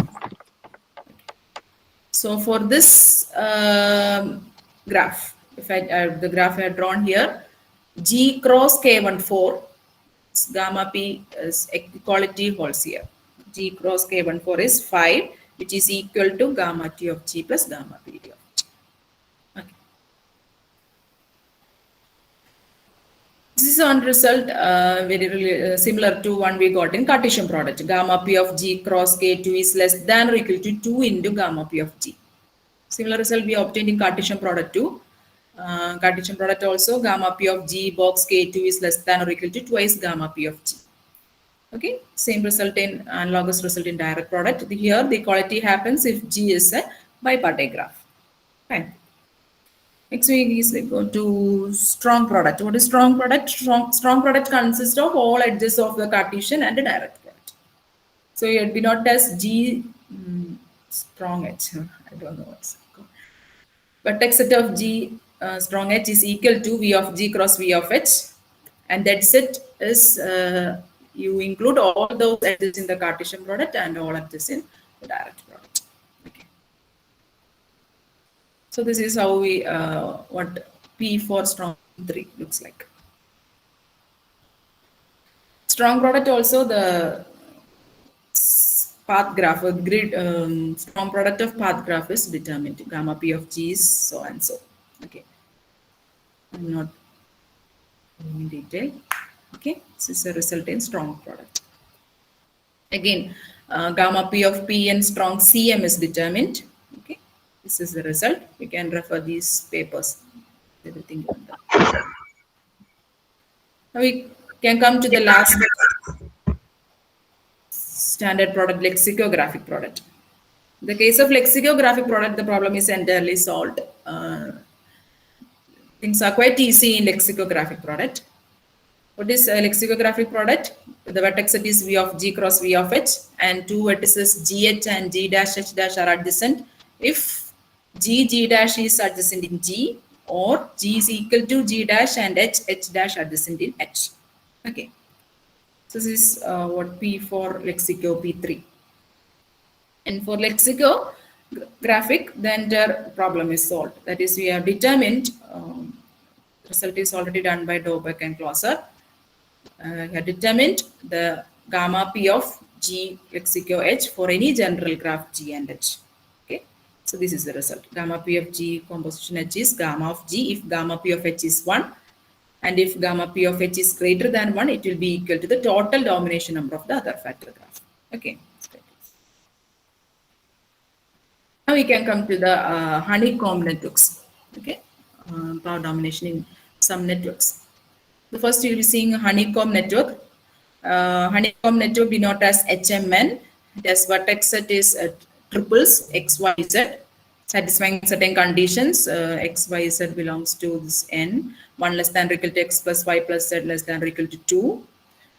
So for this graph, if the graph I have drawn here, G cross K14, gamma P is equality holds here. G cross K14 is 5, which is equal to gamma T of G plus gamma PD of G. Okay. This is one result similar to one we got in Cartesian product. Gamma p of g cross k2 is less than or equal to 2 into gamma p of g. Similar result we obtained in Cartesian product too. Cartesian product also, gamma p of g box k2 is less than or equal to twice gamma p of g. Okay, same result in analogous result in direct product. Here the equality happens if G is a bipartite graph. Fine. Next we go to strong product. What is strong product? Strong product consists of all edges of the Cartesian and the direct product. So it be not as G strong edge. I don't know what's called. Vertex set of G strong edge is equal to V of G cross V of H, and that set is you include all those edges in the Cartesian product and all edges in the direct product. Okay. So this is how we what P for strong 3 looks like. Strong product also the path graph or grid strong product of path graph is determined. Gamma P of G is so and so. Okay. I'm not in detail. Okay, this is a result in strong product. Again, gamma P of P and strong CM is determined. Okay, this is the result. We can refer these papers. Everything on that. Now we can come to the last standard product, lexicographic product. In the case of lexicographic product, the problem is entirely solved. Things are quite easy in lexicographic product. What is a lexicographic product? The vertex set is V of G cross V of H, and two vertices GH and G dash H dash are adjacent if G dash is adjacent in G, or G is equal to G dash and H dash adjacent in H. Okay. So this is what P for lexico P3. And for lexicographic, the entire problem is solved. That is, we have determined, result is already done by Dobek and Closer. We have determined the gamma P of G lexico H for any general graph G and H. Okay, so this is the result. Gamma P of G composition H is gamma of G if gamma P of H is 1, and if gamma P of H is greater than 1, it will be equal to the total domination number of the other factor graph. Okay. Now we can come to the honeycomb networks. Okay, power domination in some networks. The first you will be seeing a honeycomb network. Honeycomb network denoted as HMN. It has vertex set is triples X, Y, Z, satisfying certain conditions. X, Y, Z belongs to this N. 1 less than or equal to X plus Y plus Z less than or equal to 2.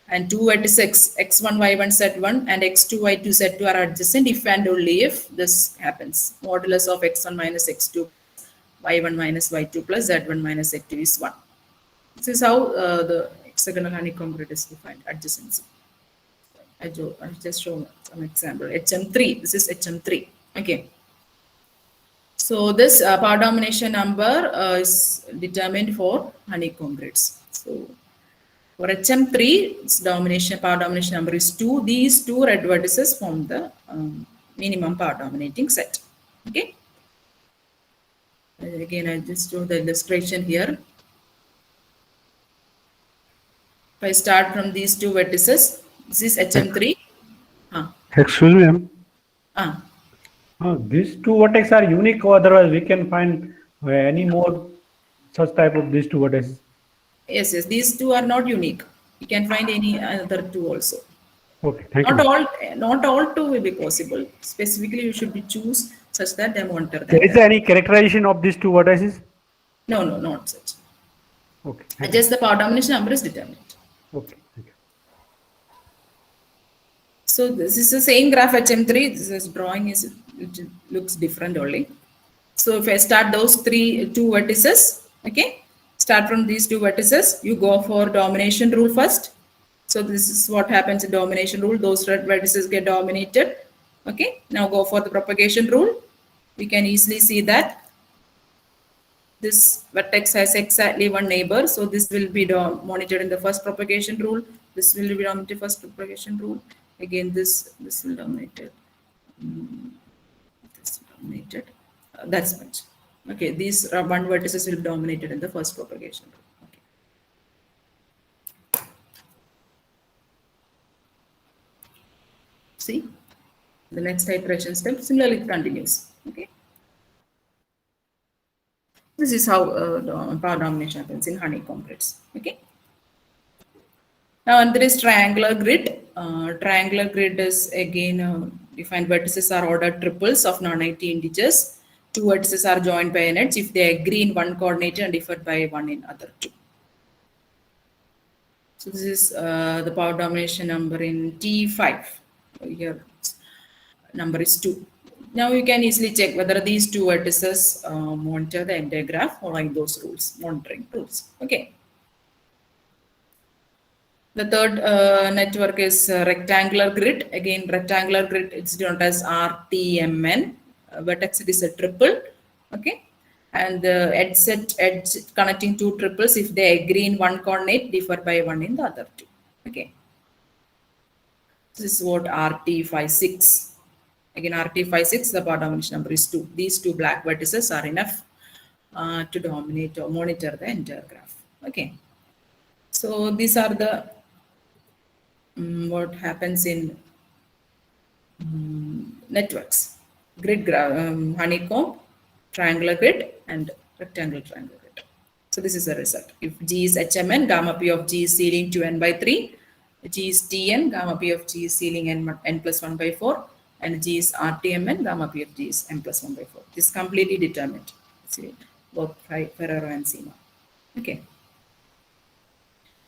And 2 vertices X1, Y1, Z1 and X2, Y2, Z2 are adjacent if and only if this happens. Modulus of X1 minus X2, Y1 minus Y2 plus Z1 minus Z2 is 1. This is how the hexagonal honeycomb grid is defined, adjacency. I just show some example. HM3, this is HM3. Okay. So this power domination number is determined for honeycomb grids. So for HM3, its power domination number is 2. These two red vertices form the minimum power dominating set. Okay. Again, I just show the illustration here. If I start from these two vertices, this is HM3. Excuse me, ma'am. These two vertices are unique, or otherwise we can find any more such type of these two vertices. Yes, these two are not unique. You can find any other two also. Okay, thank you. Not all two will be possible. Specifically, you should be choose such that they won't enter. Is there any characterization of these two vertices? No, not such. Okay. Just the power domination number is determined. Okay, thank you. So this is the same graph HM3. This drawing it looks different only. So if I start those two vertices, okay, start from these two vertices, you go for domination rule first. So this is what happens in domination rule. Those red vertices get dominated. Okay, now go for the propagation rule. We can easily see that this vertex has exactly one neighbor. So this will be monitored in the first propagation rule. This will be dominated first propagation rule. Again, this will dominate it. This dominated. That's much. Okay, these one vertices will be dominated in the first propagation rule. Okay. See, the next iteration step, similarly it continues. Okay. This is how power domination happens in honeycomb grids. Okay. Now, and there is triangular grid. Triangular grid is again defined vertices are ordered triples of non-negative integers. Two vertices are joined by an edge if they agree in one coordinate and differ by one in other two. So this is the power domination number in T5. Here number is 2. Now you can easily check whether these two vertices monitor the entire graph following those rules, monitoring rules. Okay. The third network is rectangular grid. Again, rectangular grid, it's denoted as RTMN. Vertex it is a triple. Okay. And the edge connecting two triples, if they agree in one coordinate, differ by one in the other two. Okay. This is what RT56. Again, RT56, the power domination number is 2. These two black vertices are enough to dominate or monitor the entire graph. Okay. So these are the what happens in networks. Grid graph, honeycomb, triangular grid, and rectangular triangular grid. So this is the result. If G is HMN, gamma P of G is ceiling to n by 3. G is Tn, gamma P of G is ceiling n plus 1 by 4. And G is RTMN, gamma P of G is n plus 1 by 4. This is completely determined. See, both Ferrero and Sima. Okay.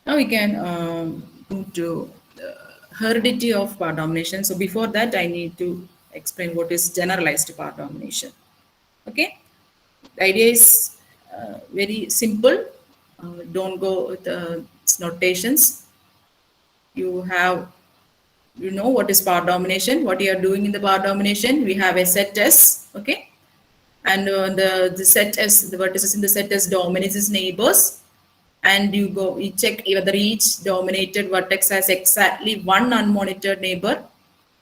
Now we can move to the heredity of power domination. So before that, I need to explain what is generalized power domination. Okay. The idea is very simple. Don't go with notations. You know what is power domination, what you are doing in the power domination. We have a set S, okay, and the set S, the vertices in the set S dominates its neighbors, and you check whether each dominated vertex has exactly one unmonitored neighbor,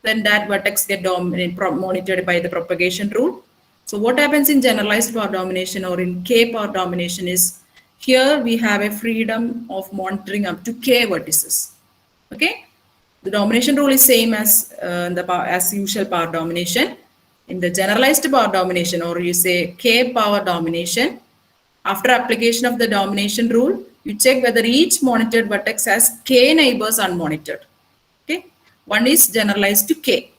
then that vertex get monitored by the propagation rule. So what happens in generalized power domination or in K power domination is, here we have a freedom of monitoring up to K vertices, okay. The domination rule is same as as usual power domination. In the generalized power domination, or you say K power domination, after application of the domination rule, you check whether each monitored vertex has K neighbors unmonitored. Okay, one is generalized to K.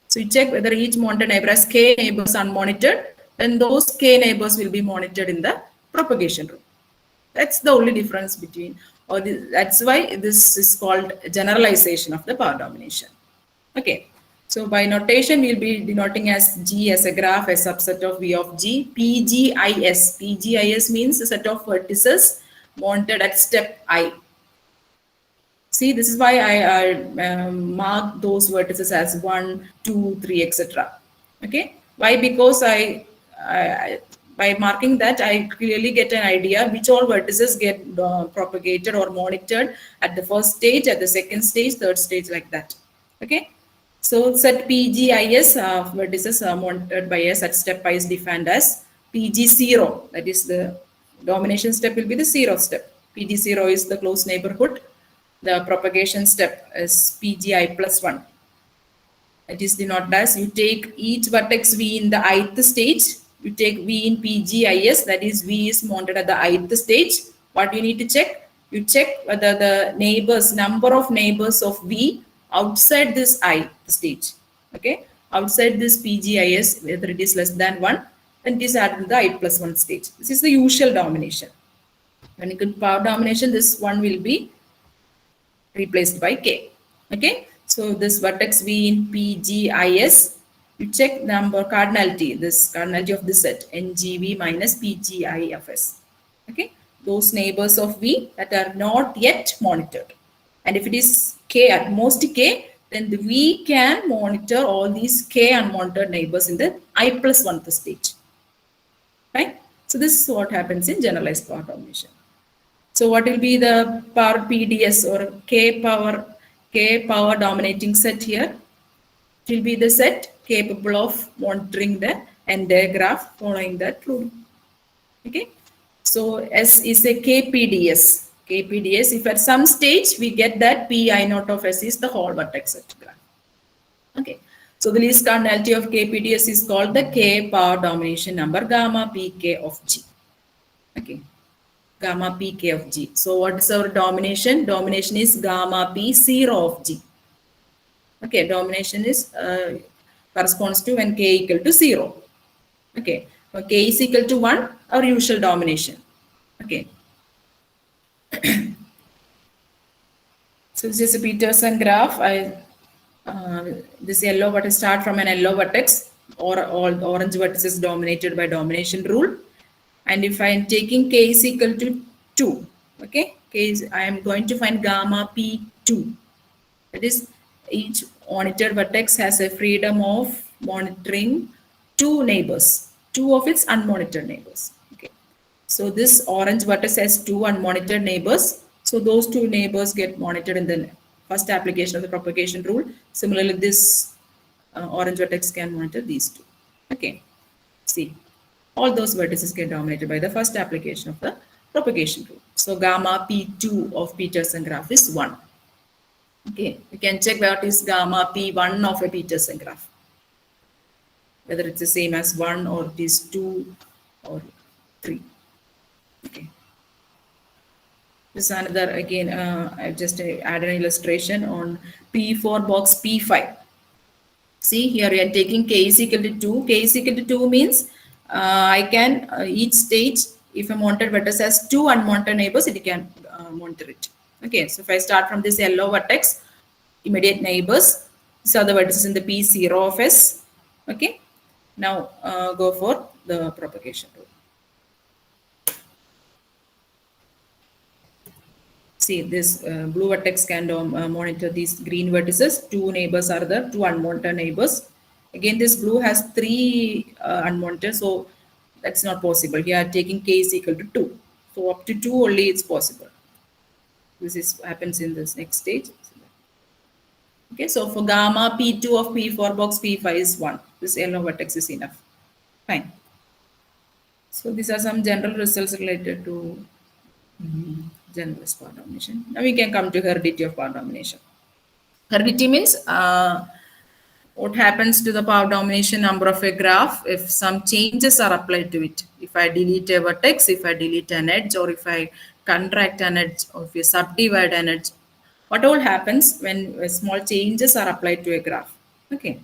So you check whether each monitored neighbor has K neighbors unmonitored, then those K neighbors will be monitored in the propagation rule. That's the only difference between. That's why this is called generalization of the power domination. Okay, so by notation we'll be denoting as G as a graph, a subset of V of G. PGIS. PGIS means a set of vertices monitored at step I. See, this is why I mark those vertices as 1, 2, 3, etc. Okay, why? Because by marking that, I clearly get an idea which all vertices get propagated or monitored at the first stage, at the second stage, third stage, like that. Okay. So set PGIS vertices monitored by S at step I is defined as PG0. That is the domination step will be the 0 step. PG0 is the close neighborhood. The propagation step is PGI plus 1. It is denoted as, you take each vertex V in the ith stage. You take V in PGIS, that is V is monitored at the ith stage. What you need to check? You check whether the neighbors, number of neighbors of V outside this ith stage. Okay, outside this PGIS, whether it is less than 1, then it is added to the I plus 1 stage. This is the usual domination. When you get power domination, this one will be replaced by K. Okay, so this vertex V in PGIS, you check number cardinality, this cardinality of this set, NGV minus PGI of S. Okay, those neighbors of V that are not yet monitored. And if it is K, at most K, then the V can monitor all these K unmonitored neighbors in the I plus 1th stage. Right? So this is what happens in generalized power domination. So what will be the power PDS or K power dominating set here? It will be the set capable of monitoring the entire graph following that rule. Okay. So S is a KPDS. KPDS, if at some stage we get that Pi naught of S is the whole vertex set graph. Okay. So the least cardinality of KPDS is called the K power domination number gamma pk of G. Okay. Gamma pk of G. So what is our domination? Domination is gamma p0 of G. Okay. Domination is corresponds to when K equal to 0. Okay. When K is equal to 1, our usual domination. Okay. So this is a Peterson graph. This yellow vertex start from an yellow vertex, or all orange vertex is dominated by domination rule. And if I am taking K is equal to 2, okay, I am going to find gamma P2. That is, each monitored vertex has a freedom of monitoring 2 neighbors, 2 of its unmonitored neighbors. Okay, so this orange vertex has 2 unmonitored neighbors. So those 2 neighbors get monitored in the first application of the propagation rule. Similarly, this orange vertex can monitor these 2. Okay, see, all those vertices get dominated by the first application of the propagation rule. So gamma P2 of Peterson graph is 1. Okay, you can check what is gamma P1 of a Peterson graph, whether it's the same as 1 or it is 2 or 3. Okay. This is another, again, I've just added an illustration on P4 box P5. See, here we are taking K is equal to 2. K is equal to 2 means I can, each stage, if a monitored vertex has 2 unmonitored neighbors, it can monitor it. Okay, so if I start from this yellow vertex, immediate neighbors, these are the vertices in the P0 of S. Okay, now go for the propagation rule. See, this blue vertex can monitor these green vertices. 2 neighbors are there, 2 unmonitored neighbors. Again, this blue has 3 unmonitored, so that's not possible. Here, taking K is equal to 2. So up to 2 only it's possible. This happens in this next stage. Okay, so for gamma P2 of P4 box P5 is 1. This yellow vertex is enough. Fine. So these are some general results related to general power domination. Now we can come to heredity of power domination. Heredity means what happens to the power domination number of a graph if some changes are applied to it. If I delete a vertex, if I delete an edge, or if I contract an edge, or if you subdivide an edge, what all happens when small changes are applied to a graph. Okay.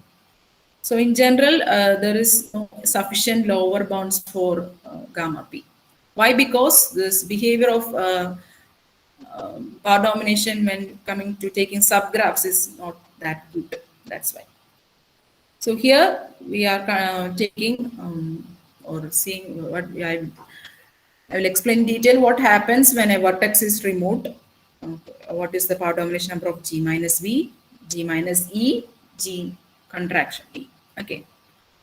So in general, there is no sufficient lower bounds for gamma p. Why? Because this behavior of power domination when coming to taking subgraphs is not that good. That's why. So here we are taking or seeing what I will explain in detail what happens when a vertex is removed. What is the power domination number of G minus V, G minus E, G contraction E. Okay.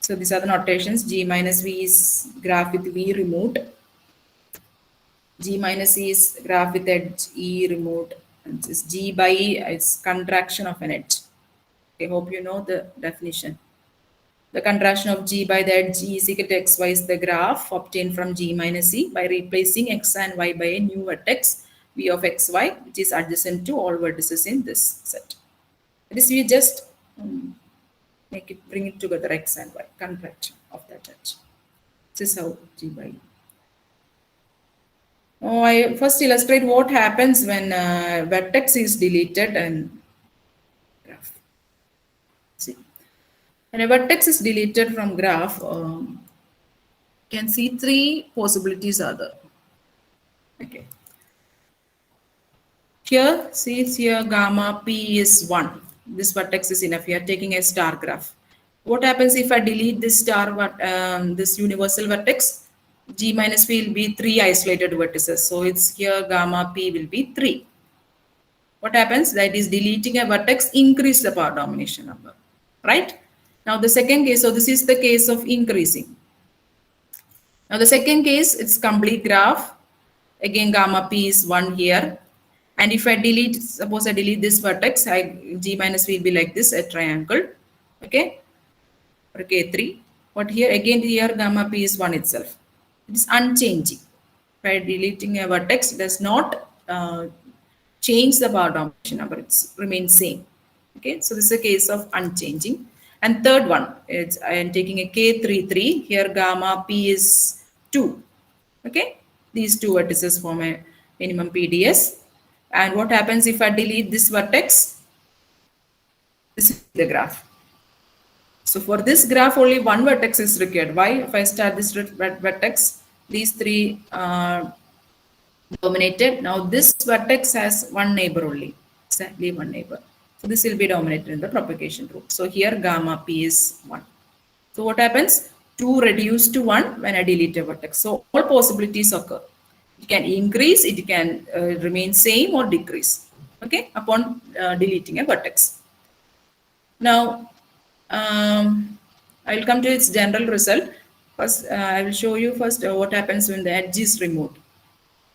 So these are the notations. G minus V is graph with V removed. G minus E is graph with edge E removed. And this G by E is contraction of an edge. I hope you know the definition. The contraction of G by the edge E is equal to XY is the graph obtained from G minus E by replacing X and Y by a new vertex V of XY, which is adjacent to all vertices in this set. That is, we just bring it together, X and Y, contraction of that edge. This is how G by E. Oh, I first illustrate what happens when vertex is deleted and graph. See, when a vertex is deleted from graph, you can see 3 possibilities are there. Okay. Here, see here gamma p is 1. This vertex is enough. We are taking a star graph. What happens if I delete this star, this universal vertex? G minus V will be 3 isolated vertices. So it's here gamma p will be 3. What happens? That is deleting a vertex increase the power domination number. Right? Now the second case, so this is the case of increasing. Now the second case, it's complete graph. Again gamma p is 1 here. And if I delete, suppose I delete this vertex, G minus V will be like this, a triangle. Okay? For K3. But here again here gamma p is 1 itself. It is unchanging. By deleting a vertex, it does not change the power domination number. It remains same. Okay, so this is a case of unchanging. And third one, I am taking a K33. Here gamma P is 2. Okay, these two vertices form a minimum PDS. And what happens if I delete this vertex? This is the graph. So for this graph, only one vertex is required. Why? If I start this vertex, these three dominated. Now this vertex has one neighbor only, exactly one neighbor. So this will be dominated in the propagation rule. So here gamma P is 1. So what happens? 2 reduced to 1 when I delete a vertex. So all possibilities occur. It can increase, it can remain same or decrease, okay, upon deleting a vertex. Now, I will come to its general result. First, I will show you first what happens when the edge is removed.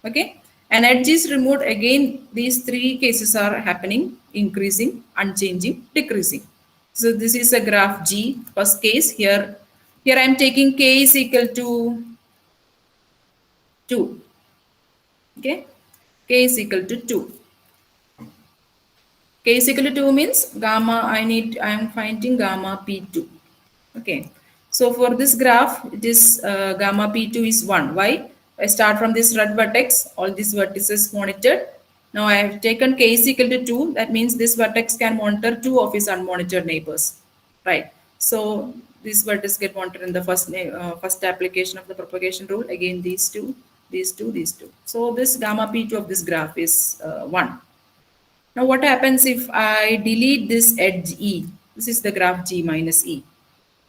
Okay, an edge is removed. Again, these three cases are happening: increasing, unchanging, decreasing. So this is a graph G. First case here. Here I am taking K is equal to 2. Okay, K is equal to 2. K is equal to 2 means gamma. I am finding gamma P2. Okay, so for this graph, it is gamma P2 is 1. Why? I start from this red vertex, all these vertices monitored. Now I have taken K is equal to 2. That means this vertex can monitor 2 of its unmonitored neighbors, right? So these vertices get monitored in the first application of the propagation rule. Again, these two, these two, these two. So this gamma P2 of this graph is 1. Now what happens if I delete this edge E? This is the graph G minus E.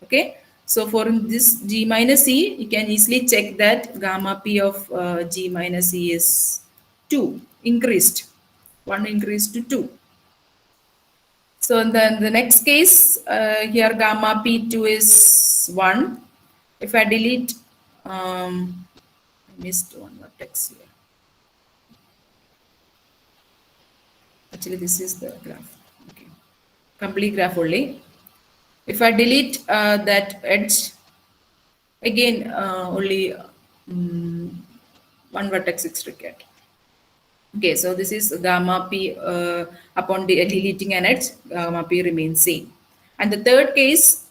Okay. So for this G minus E, you can easily check that gamma P of G minus E is 2, increased. 1 increased to 2. So then the next case, here gamma P2 is 1. If I delete, I missed one vertex here. Actually, this is the graph. Okay. Complete graph only. If I delete that edge, again, only one vertex is required. Okay, so this is gamma P upon deleting an edge, gamma P remains same. And the third case,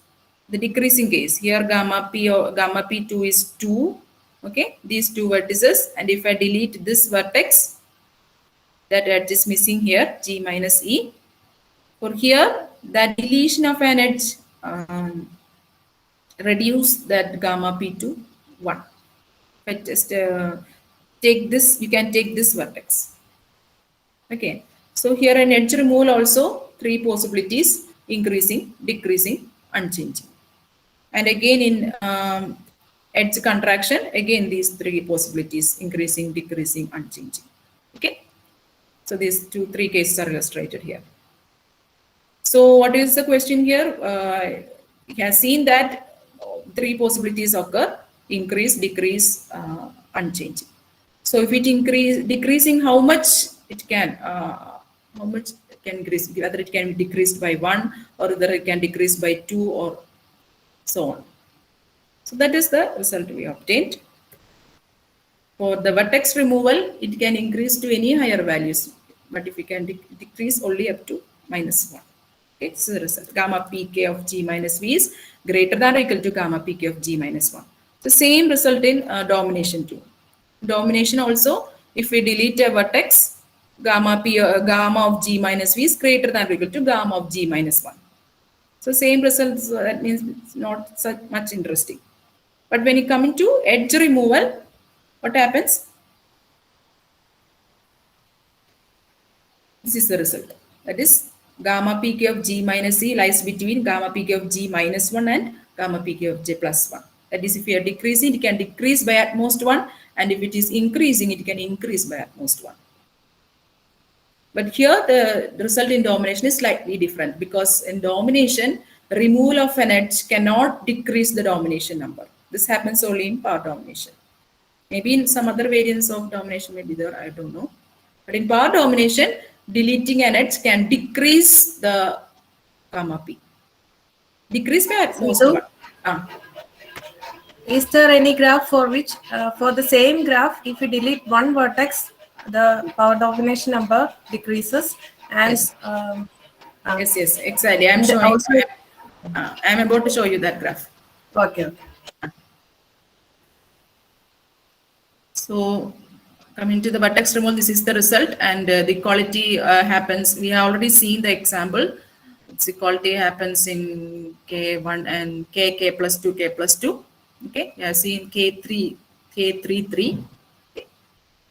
the decreasing case, here gamma P or gamma P2 is 2. Okay, these two vertices, and if I delete this vertex, that edge is missing here, G minus E. For here, that deletion of an edge reduce that gamma P to 1. If I just take this, you can take this vertex. Okay, so here an edge removal also 3 possibilities: increasing, decreasing, unchanging. And again in edge contraction, again these 3 possibilities: increasing, decreasing, unchanging. Okay, so these 3 cases are illustrated here. So what is the question here? We have seen that 3 possibilities occur: increase, decrease, unchanging. So if it decreasing, how much it can increase, whether it can be decreased by 1 or whether it can decrease by 2 or so on. So that is the result we obtained. For the vertex removal, it can increase to any higher values, but if it can decrease only up to -1. Okay, so the result, gamma pk of G minus V is greater than or equal to gamma pk of G minus 1. The same result in domination too. Domination also, if we delete a vertex, gamma of G minus V is greater than or equal to gamma of G minus 1. So same results, that means it's not such much interesting. But when you come into edge removal, what happens? This is the result. That is gamma pk of G minus E lies between gamma pk of G minus 1 and gamma pk of J plus 1. That is, if you are decreasing, it can decrease by at most 1, and if it is increasing, it can increase by at most 1. But here the result in domination is slightly different, because in domination, removal of an edge cannot decrease the domination number. This happens only in power domination. Maybe in some other variants of domination may be there, I don't know. But in power domination, deleting an edge can decrease the gamma p. Decrease by at most 1. Is there any graph for which, for the same graph, if you delete one vertex, the power domination number decreases, and Yes. Yes, yes, exactly. I'm And showing. also- I'm about to show you that graph. Okay. So coming to the vertex removal, this is the result, and the equality happens. We have already seen the example. Its equality happens in K1 and K plus 2, K plus 2. Okay, you have seen K3, K3, 3. Okay.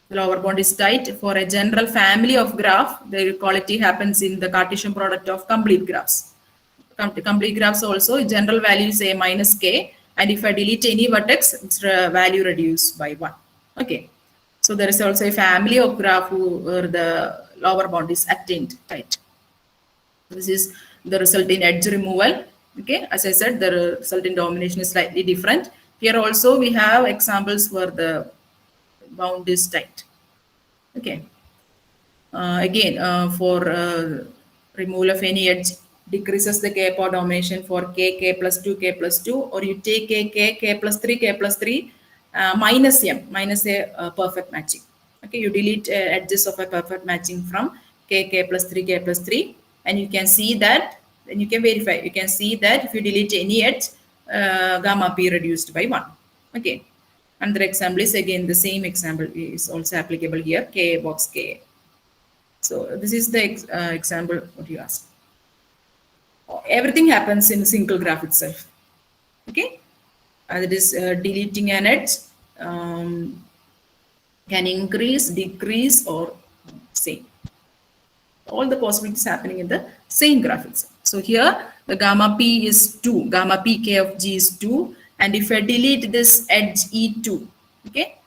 The lower bound is tight. For a general family of graph, the equality happens in the Cartesian product of complete graphs. Complete graphs also, general value is a minus K, and if I delete any vertex, its value reduced by 1. Okay, so there is also a family of graph where the lower bound is attained tight. This is the result in edge removal. Okay, as I said, the result in domination is slightly different. Here also we have examples where the bound is tight. Okay. Again, for removal of any edge, decreases the K power domination for K plus 2, K plus 2, or you take K plus 3, K plus 3, minus M, minus a perfect matching. Okay, you delete edges of a perfect matching from K plus 3, K plus 3, and you can see that, then you can verify. You can see that if you delete any edge, gamma P reduced by 1. Okay. Another example is again the same example is also applicable here, K box K. So this is the example what you asked. Everything happens in a single graph itself. Okay, that is deleting an edge can increase, decrease, or same. All the possibilities happening in the same graph itself. So here the gamma P is 2, gamma Pk of G is 2, and if I delete this edge E2, okay,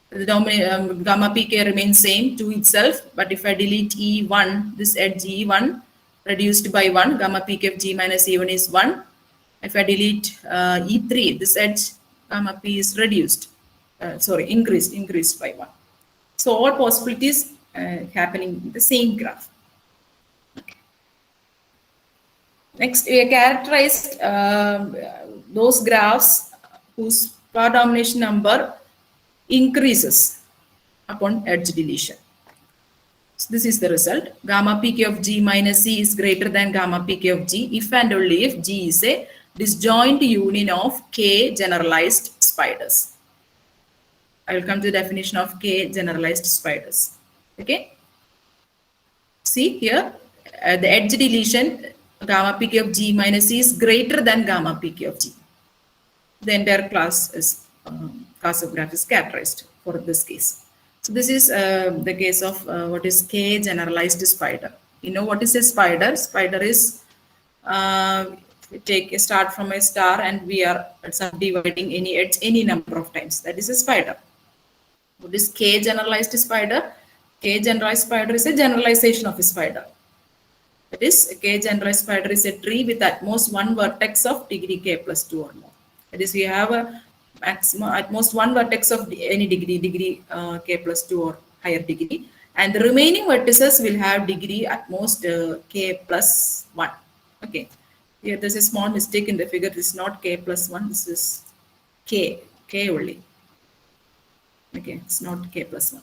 the gamma Pk remains same, 2 itself, but if I delete E1, this edge E1 reduced by 1, gamma Pk of G minus E1 is 1. If I delete E3, this edge gamma P is reduced, increased by 1. So all possibilities happening in the same graph. Okay. Next, we characterized those graphs whose power domination number increases upon edge deletion. So this is the result. Gamma Pk of G minus C is greater than gamma Pk of G if and only if G is a disjoint union of K generalized spiders. I will come to the definition of K generalized spiders. Okay. See here, the edge deletion, gamma Pk of G minus C is greater than gamma Pk of G. The entire class of graph is characterized for this case. So this is the case of what is K generalized spider. You know what is a spider? Spider is we start from a star and we are subdividing any edge any number of times. That is a spider. What is K generalized spider? K generalized spider is a generalization of a spider. That is, a K generalized spider is a tree with at most one vertex of degree K plus 2 or more. That is, we have a maximum at most one vertex of any degree K plus 2 or higher degree, and the remaining vertices will have degree at most K plus 1. Okay, here there's a small mistake in the figure. This is not K plus 1, this is K only. Okay, it's not K plus 1.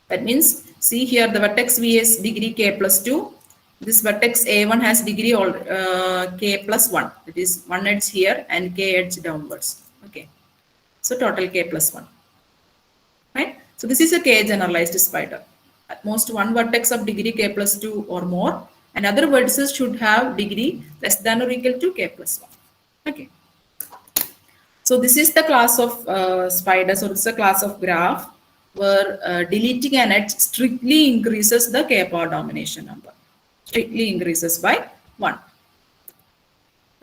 That means, see here the vertex V is degree K plus 2. This vertex A1 has degree K plus 1. That is one edge here and K edge downwards. Okay. So total K plus 1. Right? So this is a K generalized spider. At most one vertex of degree K plus 2 or more, and other vertices should have degree less than or equal to K plus 1. Okay. So this is the class of spiders, or this is a class of graph where deleting an edge strictly increases the K power domination number. Strictly increases by 1.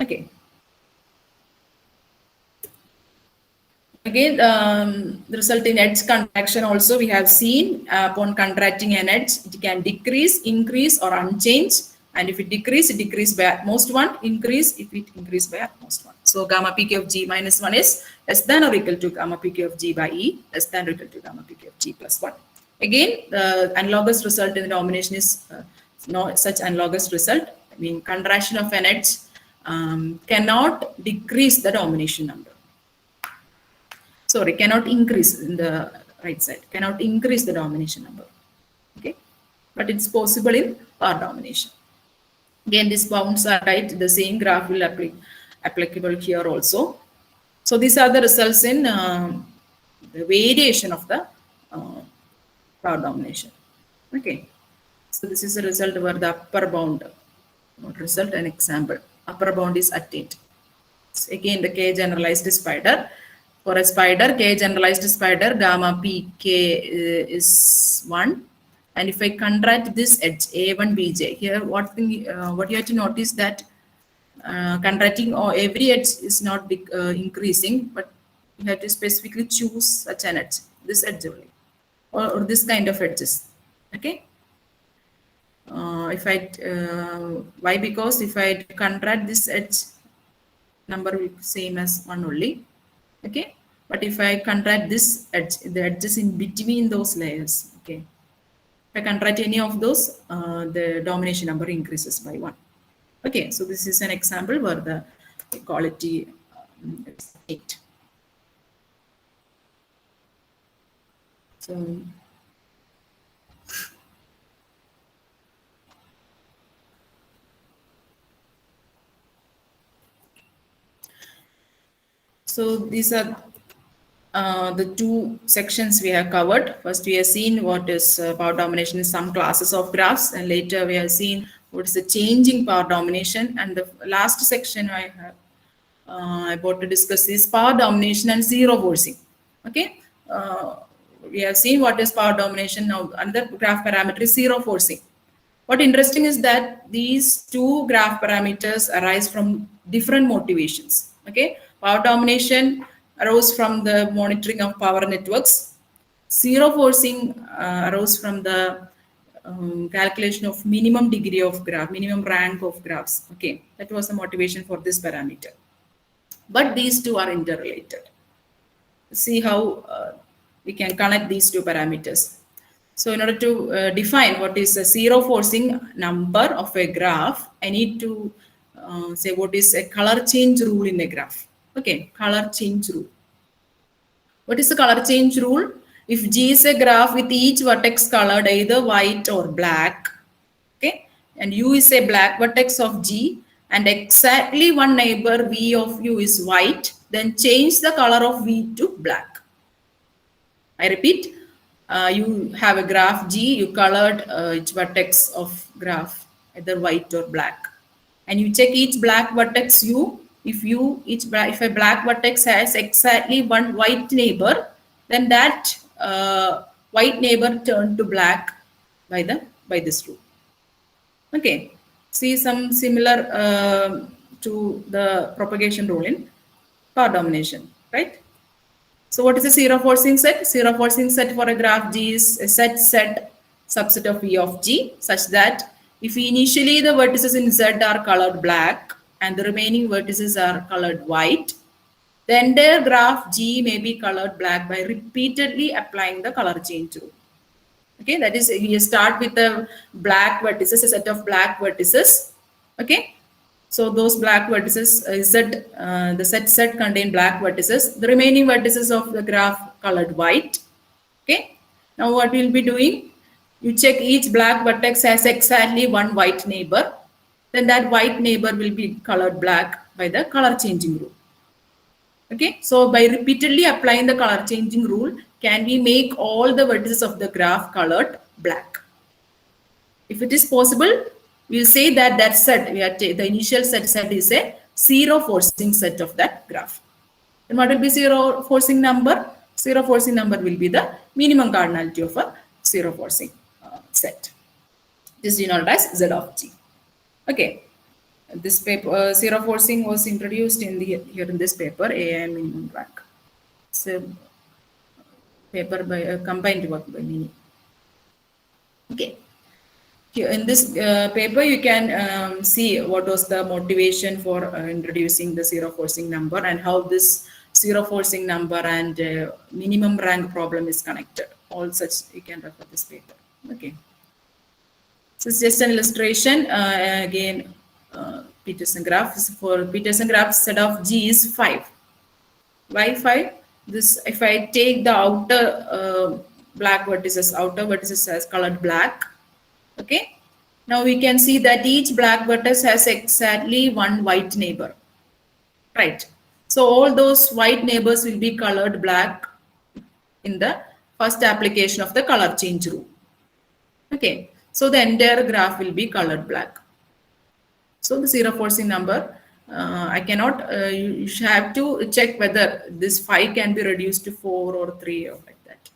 Okay. Again, the result in edge contraction also we have seen upon contracting an edge, it can decrease, increase, or unchange. And if it decrease by at most 1, increase if it increase by at most 1. So gamma Pk of G minus 1 is less than or equal to gamma Pk of G by E, less than or equal to gamma Pk of G plus 1. Again, the analogous result in the domination is no such analogous result. I mean, contraction of an edge cannot decrease the domination number. Sorry, cannot increase in the right side, cannot increase the domination number. Okay, but it's possible in power domination. Again, these bounds are tight. The same graph will applicable here also. So these are the results in the variation of the power domination. Okay. So this is a result where the upper bound, not result, an example. Upper bound is attained. So again, the K generalized spider. For a spider, K generalized spider, gamma P K is 1. And if I contract this edge, A1 Bj, here what you have to notice that contracting or every edge is not increasing, but you have to specifically choose such an edge, this edge only, or this kind of edges. Okay. Why? Because if I contract this edge, number will be same as 1 only. Okay. But if I contract this edge, the edges in between those layers, okay. If I contract any of those, the domination number increases by 1. Okay, so this is an example where the equality is 8. So these are the two sections we have covered. First, we have seen what is power domination in some classes of graphs, and later we have seen what is the changing power domination. And the last section I have about to discuss is power domination and zero forcing. Okay, we have seen what is power domination. Now another graph parameter is zero forcing. What interesting is that these two graph parameters arise from different motivations. Okay, power domination arose from the monitoring of power networks. Zero forcing arose from the calculation of minimum degree of graph, minimum rank of graphs. Okay, that was the motivation for this parameter. But these two are interrelated. See how we can connect these two parameters. So in order to define what is a zero forcing number of a graph, I need to say what is a color change rule in a graph. Okay, color change rule. What is the color change rule? If G is a graph with each vertex colored either white or black, okay, and U is a black vertex of G, and exactly one neighbor V of U is white, then change the color of V to black. I repeat, you have a graph G, you colored each vertex of graph either white or black, and you check each black vertex U. If a black vertex has exactly one white neighbor, then that white neighbor turned to black by this rule. Okay, see some similar to the propagation rule in power domination, right? So what is a zero forcing set? Zero forcing set for a graph G is a set subset of V of G, such that if initially the vertices in Z are colored black and the remaining vertices are colored white, the entire graph G may be colored black by repeatedly applying the color change rule. Okay, that is, you start with the black vertices, a set of black vertices. Okay, so those black vertices, the set contain black vertices. The remaining vertices of the graph colored white. Okay, now what we'll be doing, you check each black vertex has exactly one white neighbor. Then that white neighbor will be colored black by the color changing rule. Okay, so by repeatedly applying the color changing rule, can we make all the vertices of the graph colored black? If it is possible, we will say that set, the initial set is a zero forcing set of that graph. And what will be zero forcing number? Zero forcing number will be the minimum cardinality of a zero forcing set. This is denoted as Z of G. Okay, this paper, zero forcing was introduced here in this paper, AI minimum rank. So paper by combined work by Mini. Okay, here in this paper you can see what was the motivation for introducing the zero forcing number and how this zero forcing number and minimum rank problem is connected. All such you can refer this paper. Okay. So it's just an illustration. Again, Peterson graph. For Peterson graph, set of G is 5. Why 5? This, if I take the outer outer vertices as colored black, okay, Now we can see that each black vertex has exactly one white neighbor, right? So all those white neighbors will be colored black in the first application of the color change rule. Okay, so the entire graph will be colored black. So the zero forcing number, I cannot, you have to check whether this 5 can be reduced to 4 or 3 or like that.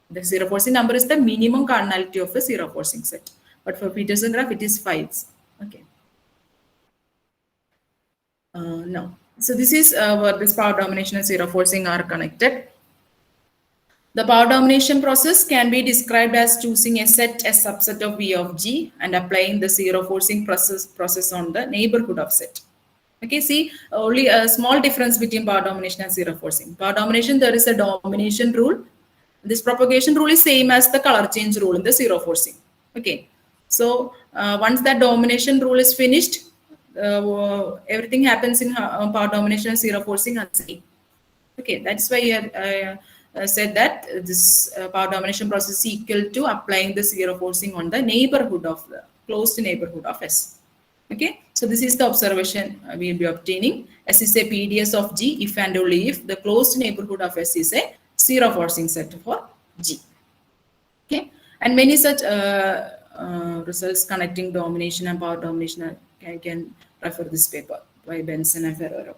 The zero forcing number is the minimum cardinality of a zero forcing set. But for Peterson graph, it is 5. Okay. No. So this is where this power domination and zero forcing are connected. The power domination process can be described as choosing a set, a subset of V of G and applying the zero forcing process on the neighborhood of set. Okay, see, only a small difference between power domination and zero forcing. Power domination, there is a domination rule. This propagation rule is same as the color change rule in the zero forcing. Okay, so once that domination rule is finished, everything happens in power domination and zero forcing are same. Okay, that's why I said that this power domination process is equal to applying the zero forcing on the neighborhood of the closed neighborhood of S. Okay, so this is the observation we will be obtaining. S is a PDS of G if and only if the closed neighborhood of S is a zero forcing set for G. Okay, and many such results connecting domination and power domination. I can refer this paper by Benson and Ferrero.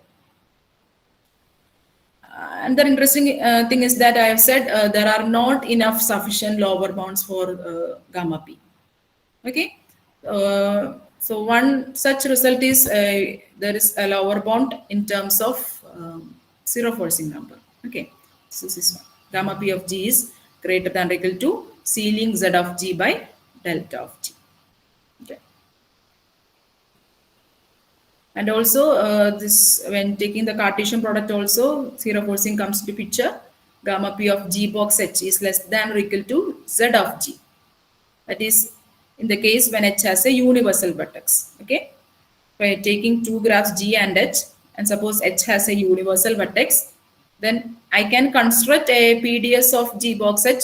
Another interesting thing is that I have said there are not enough sufficient lower bounds for gamma P. Okay, so one such result is there is a lower bound in terms of zero forcing number. Okay, so this is one. Gamma P of G is greater than or equal to ceiling Z of G by delta of G. Okay. And also this, when taking the Cartesian product also, zero forcing comes to picture. Gamma P of G box H is less than or equal to Z of G. That is in the case when H has a universal vertex. Okay. By taking two graphs G and H, and suppose H has a universal vertex, then I can construct a PDS of G box H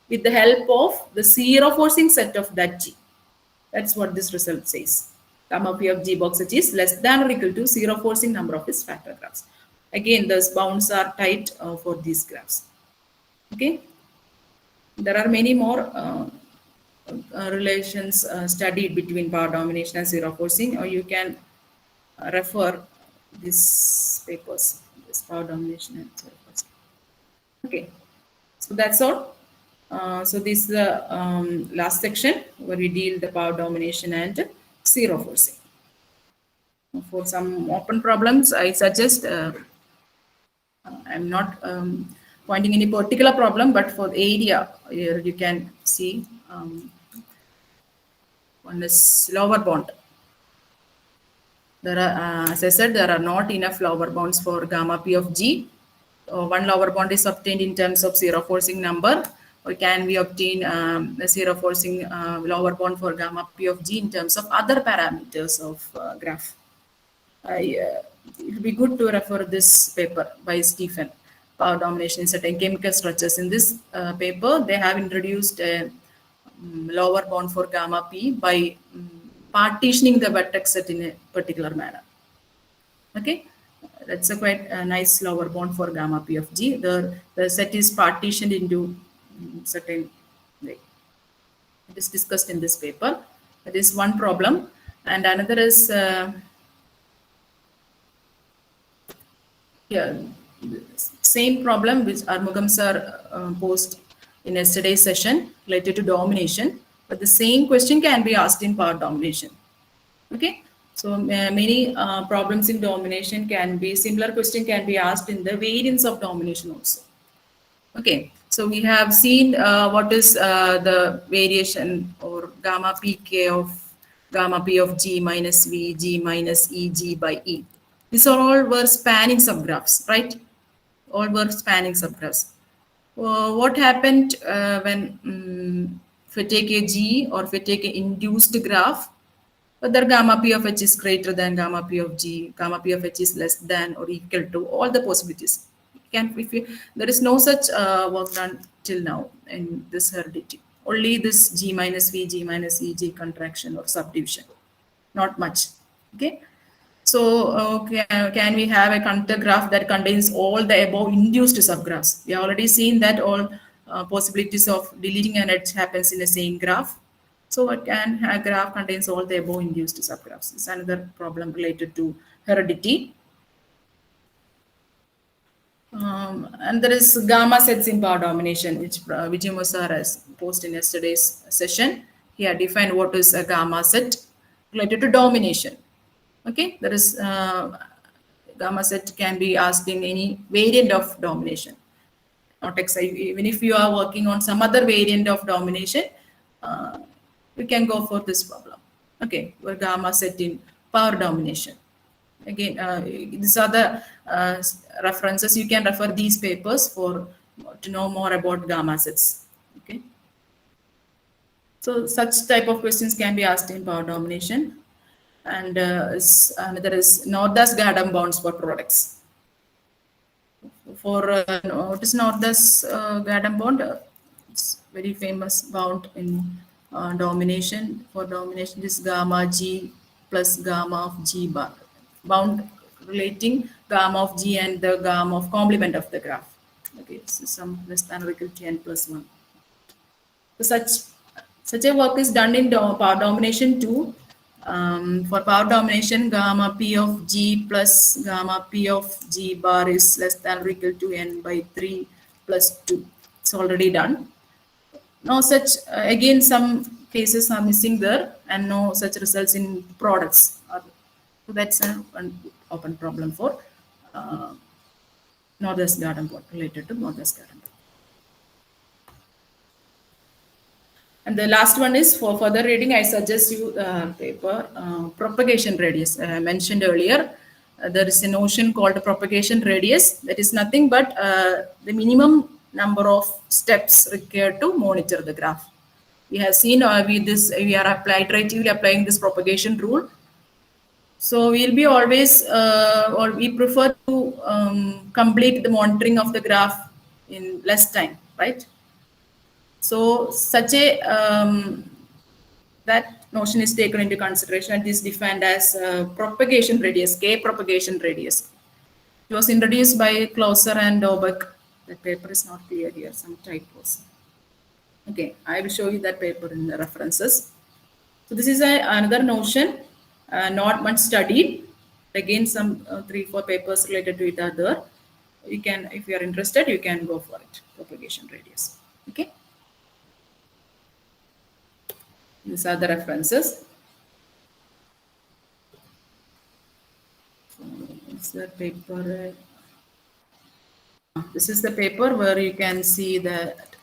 with the help of the zero forcing set of that G. That's what this result says. Gamma P of G box H is less than or equal to zero forcing number of its factor graphs. Again, the bounds are tight for these graphs. Okay. There are many more relations studied between power domination and zero forcing, or you can refer these papers, this power domination and zero forcing. Okay. So that's all. So this is the last section where we deal the power domination and zero forcing. For some open problems, I suggest, I'm not pointing any particular problem, but for the area, here you can see one is lower bound. There are, as I said, there are not enough lower bounds for gamma P of G. One lower bound is obtained in terms of zero forcing number, or can we obtain a zero forcing lower bound for gamma P of G in terms of other parameters of graph. It will be good to refer this paper by Stephen, Power Domination in Certain Chemical Structures. In this paper, they have introduced a lower bound for gamma P by partitioning the vertex set in a particular manner. Okay, that's a quite nice lower bound for gamma P of G. The set is partitioned into certain way. It is discussed in this paper. That is one problem, and another is same problem which Armugam sir posed in yesterday's session related to domination, but the same question can be asked in power domination. Okay, so many problems in domination can be, similar question can be asked in the variance of domination also. Okay, so we have seen what is the variation or gamma pk of gamma p of G minus V, G minus E, G by E. These are all were spanning subgraphs, right? All were spanning subgraphs. What happened when if we take a G or if we take an induced graph, whether gamma P of H is greater than gamma P of G, gamma P of H is less than or equal to, all the possibilities. There is no such work done till now in this heredity. only this G minus V, G minus EG contraction or subdivision, not much. Okay. So can we have a contour graph that contains all the above induced subgraphs? We have already seen that all possibilities of deleting an edge happens in the same graph. So what can a graph contains all the above induced subgraphs? It's another problem related to heredity. And there is gamma sets in power domination, which Vijay sir has posted in yesterday's session. He had defined what is a gamma set related to domination. Okay, there is gamma set can be asked in any variant of domination. Not even if you are working on some other variant of domination, we can go for this problem. Okay, we're gamma set in power domination. Again, these are the references. You can refer these papers to know more about gamma sets. Okay. So such type of questions can be asked in power domination. And another is Nordas-Gadam bonds for products. For what is Nordas-Gadam bond? It's very famous bound in domination. For domination, this gamma G plus gamma of G bar. Bound relating gamma of G and the gamma of complement of the graph. Okay, so some less than or equal to n plus 1. So such a work is done in power domination too. For power domination, gamma P of G plus gamma P of G bar is less than or equal to n by 3 plus 2. It's already done. No such, again, some cases are missing there and no such results in products. So that's an open problem for Nordas-Gadam bond, related to Nordas-Gadam bond. And the last one is for further reading, I suggest you paper propagation radius. I mentioned earlier, there is a notion called propagation radius. That is nothing but the minimum number of steps required to monitor the graph. We have seen we are iteratively applying this propagation rule. So we'll be always, or we prefer to complete the monitoring of the graph in less time, right? So such a, that notion is taken into consideration and is defined as propagation radius, K propagation radius. It was introduced by Closer and Dobek. The paper is not clear here, some typos. Okay, I will show you that paper in the references. So this is another notion. Not much studied. Again, some 3-4 papers related to it are there. You can, if you are interested, you can go for it. Propagation radius. Okay. These are the references. So it's the paper. This is the paper where you can see that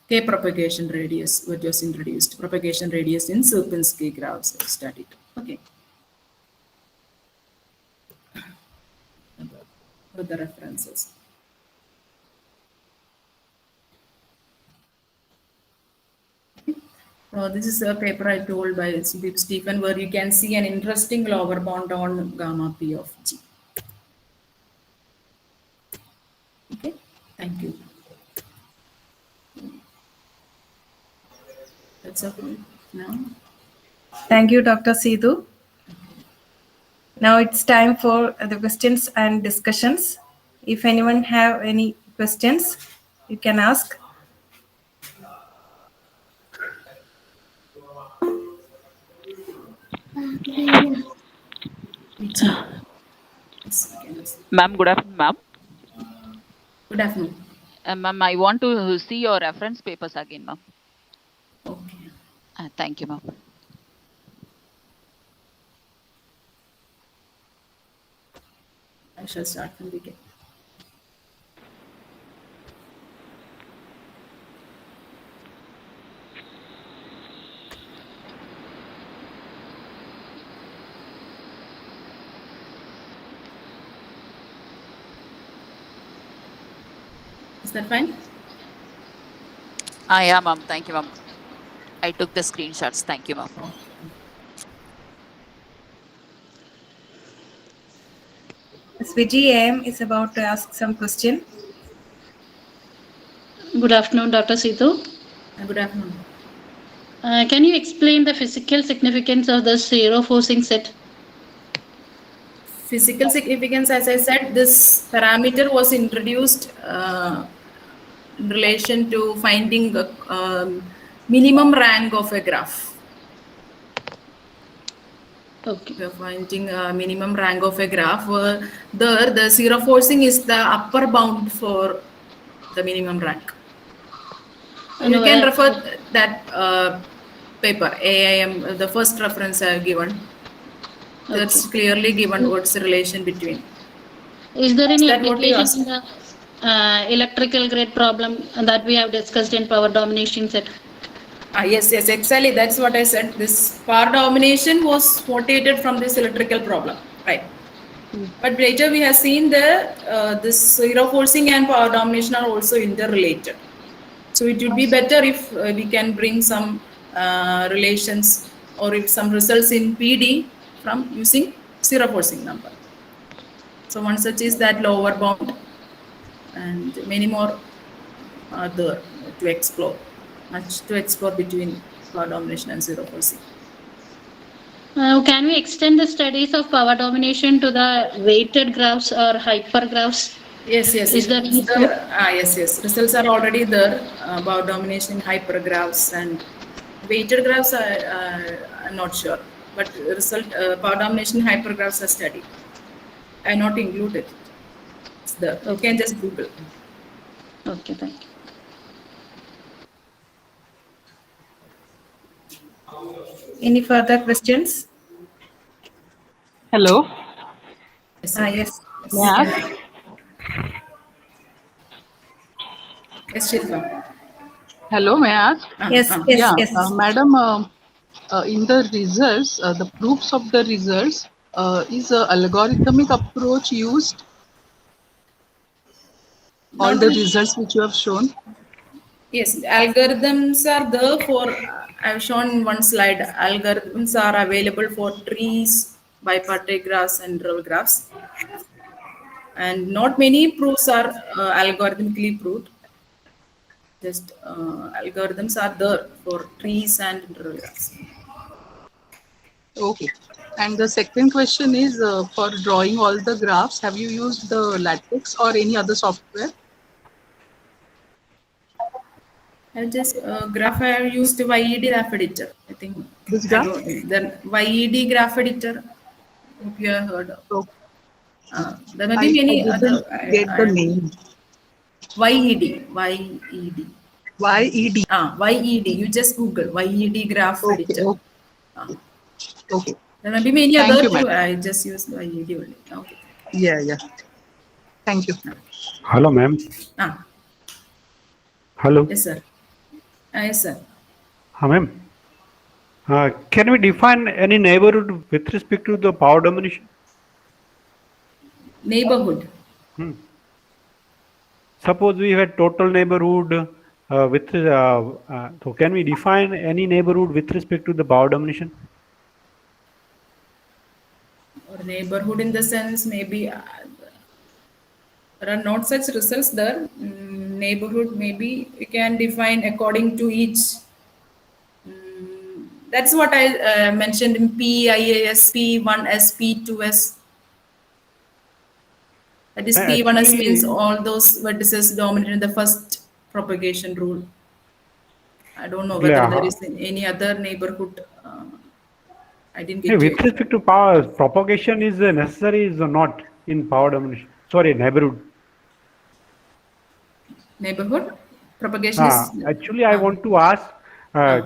K propagation radius, which was introduced. Propagation radius in Sierpinski graphs studied. Okay. With the references. Okay. So this is a paper I told by Stephen where you can see an interesting lower bound on gamma P of G. Okay, thank you. That's okay now. Thank you, Dr. Sidhu. Now it's time for the questions and discussions. If anyone have any questions, you can ask. Ma'am, good afternoon, ma'am. Good afternoon. Ma'am, I want to see your reference papers again, ma'am. Okay. Thank you, ma'am. I shall start from the beginning. Is that fine? Yeah, ma'am. Thank you, ma'am. I took the screenshots. Thank you, ma'am. Vijay M is about to ask some question. Good afternoon, Dr. Sidhu. Good afternoon. Can you explain the physical significance of the zero forcing set? Physical significance, as I said, this parameter was introduced in relation to finding the minimum rank of a graph. Okay. We are finding a minimum rank of a graph. There, the zero forcing is the upper bound for the minimum rank. You can refer that paper, AIM, the first reference I have given. That's clearly given what's the relation between. Is there any Is that what you application in the electrical grid problem that we have discussed in power domination set? Yes, exactly. That's what I said. This power domination was quoted from this electrical problem, right? But later we have seen that this zero forcing and power domination are also interrelated. So it would be better if we can bring some relations or if some results in PD from using zero forcing number. So one such is that lower bound, and many more are there to explore. Much to explore between power domination and zero forcing. Can we extend the studies of power domination to the weighted graphs or hypergraphs? Yes. Is there any yes. Results are already there about domination in hypergraphs and weighted graphs. I'm not sure, but result power domination in hypergraphs are studied. I not included. It's there. You can just Google. Okay, thank you. Any further questions? Hello. Yes. May I ask? Yes, Shilpa. Hello, may I ask? Yes. Madam, in the results, the proofs of the results, is a algorithmic approach used? All the results which you have shown? Yes, algorithms are there for, I've shown in one slide, algorithms are available for trees, bipartite graphs and row graphs. And not many proofs are algorithmically proved. Just algorithms are there for trees and row graphs. Okay. And the second question is, for drawing all the graphs, have you used the LaTeX or any other software? I just graph I have used YED graph editor. I think This graph? Then YED graph editor. Hope you have heard of. Okay. There may be many I other. get the name. YED. YED. You just Google YED graph editor. Okay. There may be many Thank other you, too. madam. I just use YED only. Okay. Yeah. Thank you. Hello, ma'am. Hello. Yes, sir. Yes, sir. Ma'am. Can we define any neighborhood with respect to the power domination? Neighborhood. Suppose we have total neighborhood so can we define any neighborhood with respect to the power domination? Or neighborhood in the sense maybe there are not such results there. Neighborhood maybe you can define according to each. That's what I mentioned in PIAS, P1S, P2S. That is P1S means all those vertices dominate in the first propagation rule. I don't know whether there is any other neighborhood. I didn't get with respect to power, propagation is necessary is not in power domination. Sorry, neighborhood. Neighborhood? Propagation is... Actually, I want to ask,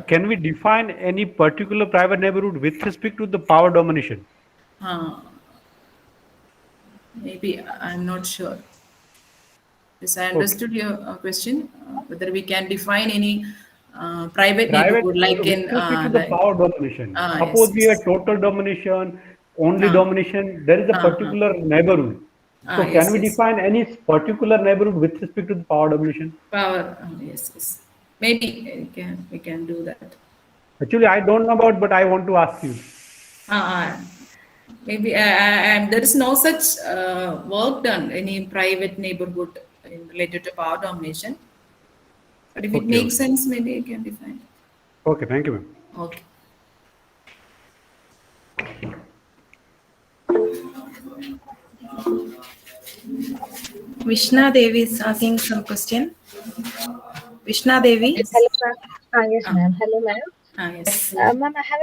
can we define any particular private neighborhood with respect to the power domination? Maybe, I'm not sure. Yes, I understood your question, whether we can define any private neighborhood like in... With respect to the power domination. Suppose we have total domination, only domination, there is a particular neighborhood. So can we define any particular neighborhood with respect to the power domination? Yes. Maybe we can do that. Actually, I don't know about, but I want to ask you. Maybe there is no such work done, any private neighborhood related to power domination. But if it Okay, makes okay. sense, maybe you can define. Okay, thank you, ma'am. Okay. Vishna Devi is asking some question. Vishna Devi. Yes. Hello, ma'am. Yes, Ah. ma'am. Hello, ma'am. Yes. Ma'am, I have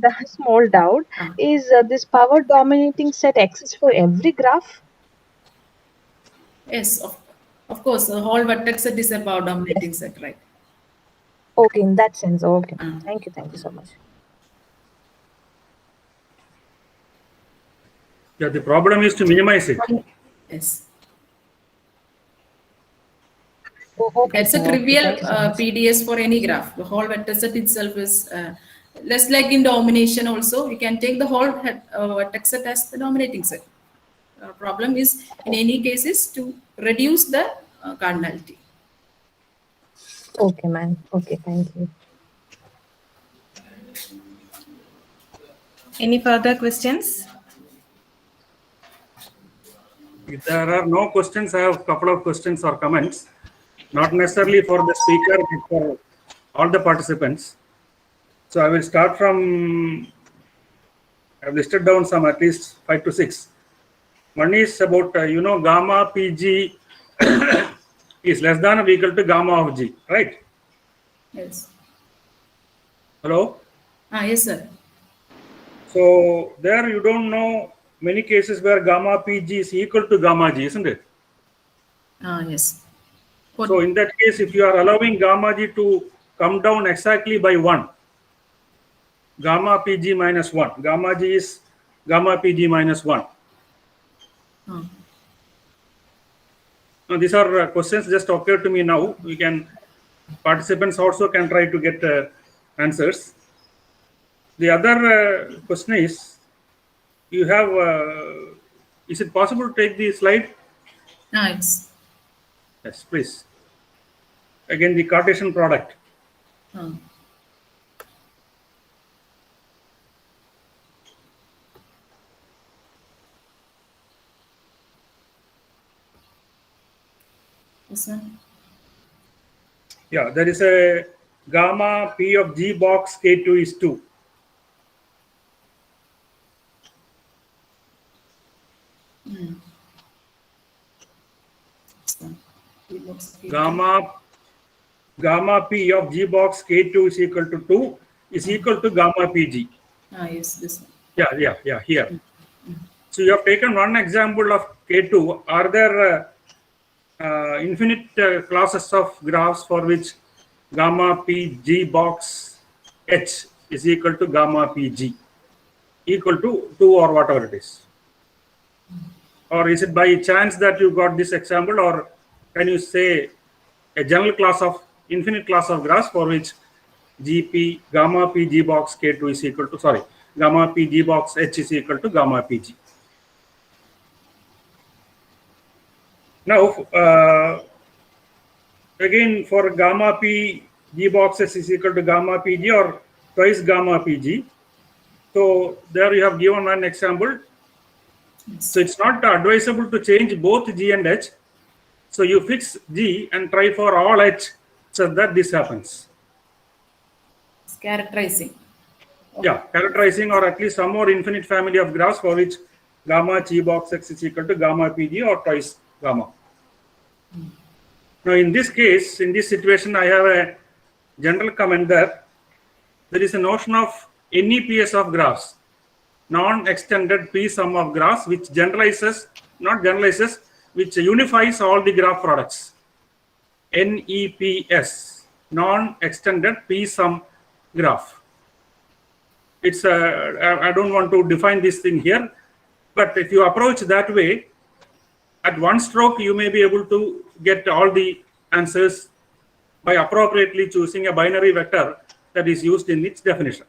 a small doubt. Ah. Is this power dominating set exists for every graph? Yes, of course, the whole vertex set is a power dominating set, right? Okay, in that sense. Okay. Ah. Thank you so much. Yeah, the problem is to minimize it. Yes. Oh, okay, That's a sir. Okay, trivial thank you so much. PDS for any graph. The whole vertex set itself is less like in domination also. We can take the whole vertex set as the dominating set. Problem is in any cases to reduce the cardinality. Okay, ma'am. Okay, thank you. Any further questions? If there are no questions, I have a couple of questions or comments, not necessarily for the speaker, but for all the participants. So I will start from, I have listed down some at least 5 to 6. One is about, gamma PG is less than or equal to gamma of G, right? Yes. Hello? Yes, sir. So there you don't know many cases where gamma PG is equal to gamma G, isn't it? Yes. So in that case, if you are allowing gamma G to come down exactly by 1, gamma PG minus 1, gamma G is gamma PG minus 1. Now, these are questions just occurred to me now. Participants also can try to get answers. The other question is, you have, is it possible to take the slide? Yes. Yes, please. Again, the Cartesian product. Yes, sir. Yeah, there is a gamma P of G box K2 is 2. Gamma P of G box K2 is equal to 2 is equal to gamma PG. Yes, this one. Yeah, here. So you have taken one example of K2. Are there infinite classes of graphs for which gamma PG box H is equal to gamma PG equal to 2 or whatever it is? Or is it by chance that you got this example, or can you say a general class of infinite class of graphs for which GP gamma PG box K2 is equal to, gamma PG box H is equal to gamma PG? Now, again, for gamma P G boxes is equal to gamma PG or twice gamma PG. So there you have given one example. So it's not advisable to change both G and H. So you fix G and try for all H so that this happens. It's characterizing. Yeah, characterizing, or at least some more infinite family of graphs for which gamma G box X is equal to gamma PG or twice gamma. Now in this case, in this situation, I have a general comment that there is a notion of NEPS of graphs, non-extended P-sum of graphs, which which unifies all the graph products. NEPS, non-extended P-sum graph. It's I don't want to define this thing here, but if you approach that way, at one stroke, you may be able to get all the answers by appropriately choosing a binary vector that is used in its definition.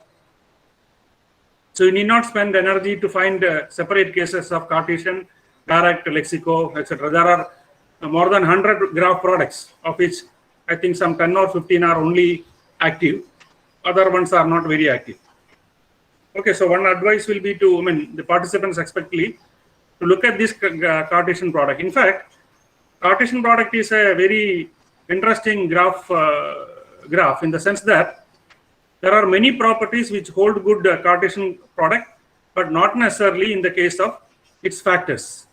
So you need not spend energy to find separate cases of Cartesian, direct, lexico, etc. There are more than 100 graph products, of which I think some 10 or 15 are only active. Other ones are not very active. Okay, so one advice will be to, the participants expectly to look at this Cartesian product. In fact, Cartesian product is a very interesting graph in the sense that there are many properties which hold good Cartesian product, but not necessarily in the case of its factors.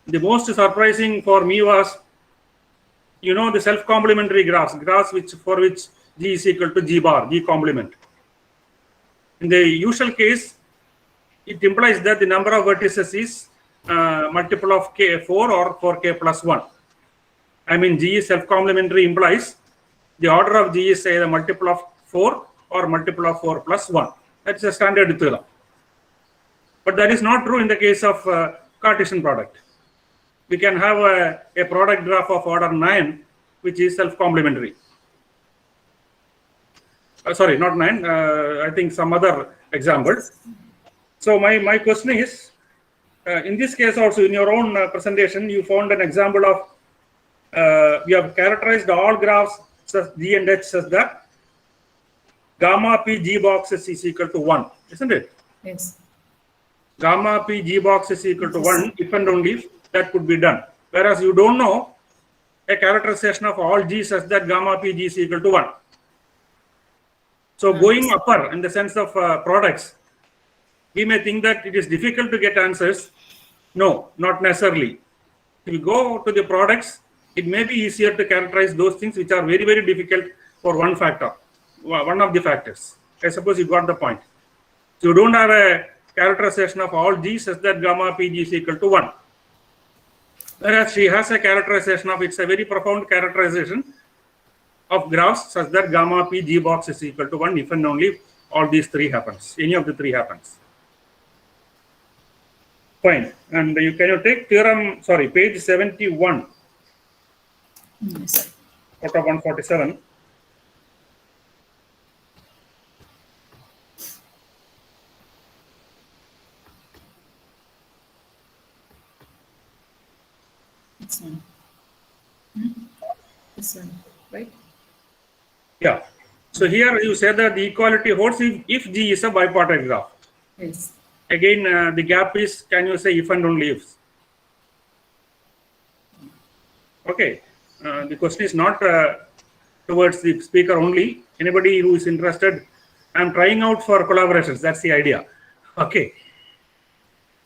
The most surprising for me was, the self-complementary graphs for which G is equal to G bar, G complement. In the usual case, it implies that the number of vertices is multiple of K4 or 4K plus 1. I mean, G is self-complementary implies the order of G is either multiple of 4 or multiple of 4 plus 1. That's a standard theorem. But that is not true in the case of Cartesian product. We can have a product graph of order 9, which is self-complementary. Sorry, not 9. I think some other example. So my question is, in this case also, in your own presentation, you found an example of, we have characterized all graphs such G and H such that gamma P G boxes is equal to 1, isn't it? Yes. Gamma P G box is equal to 1 if and only if that could be done. Whereas you don't know a characterization of all G such that gamma P G is equal to 1. So going upper in the sense of products, we may think that it is difficult to get answers. No, not necessarily. If you go to the products, it may be easier to characterize those things which are very, very difficult for one factor, one of the factors. I suppose you got the point. So you don't have a characterization of all G such that gamma P G is equal to 1. Whereas she has a characterization of, it's a very profound characterization of graphs such that gamma P G box is equal to 1 if and only if all these three happens, any of the three happens. Fine. And you take theorem, page 71 Yes. out of 147. This one. This one, right? Yeah. So here you say that the equality holds if G is a bipartite graph. Yes. Again, the gap is, can you say if and only if? Okay. The question is not towards the speaker only. Anybody who is interested, I'm trying out for collaborations. That's the idea. Okay.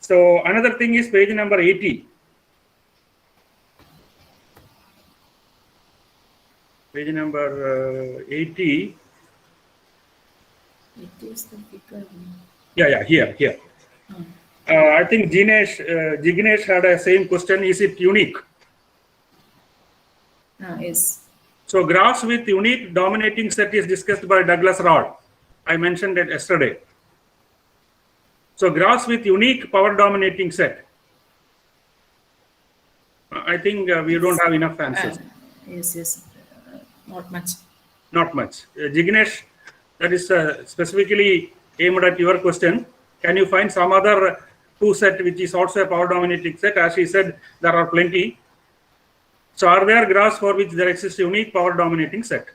So another thing is page number 80. Page number 80. It is the figure. Yeah, here. I think Jignesh had a same question. Is it unique? Yes. So graphs with unique dominating set is discussed by Douglas Rod. I mentioned it yesterday. So graphs with unique power dominating set. I think we don't have enough answers. Yes. Not much. Not much. Jignesh, that is specifically aimed at your question. Can you find some other two set which is also a power dominating set? As she said, there are plenty. So are there graphs for which there exists unique power dominating set?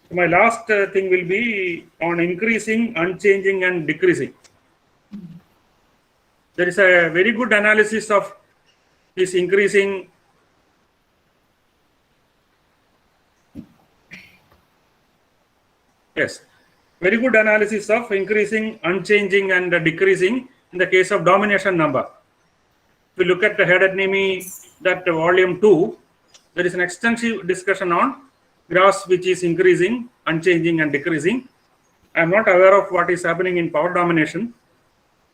So my last thing will be on increasing, unchanging and decreasing. There is a very good analysis of this increasing. Yes, very good analysis of increasing, unchanging and decreasing in the case of domination number. If we look at the Head-Nimi, that volume 2, there is an extensive discussion on graphs which is increasing, unchanging and decreasing. I am not aware of what is happening in power domination.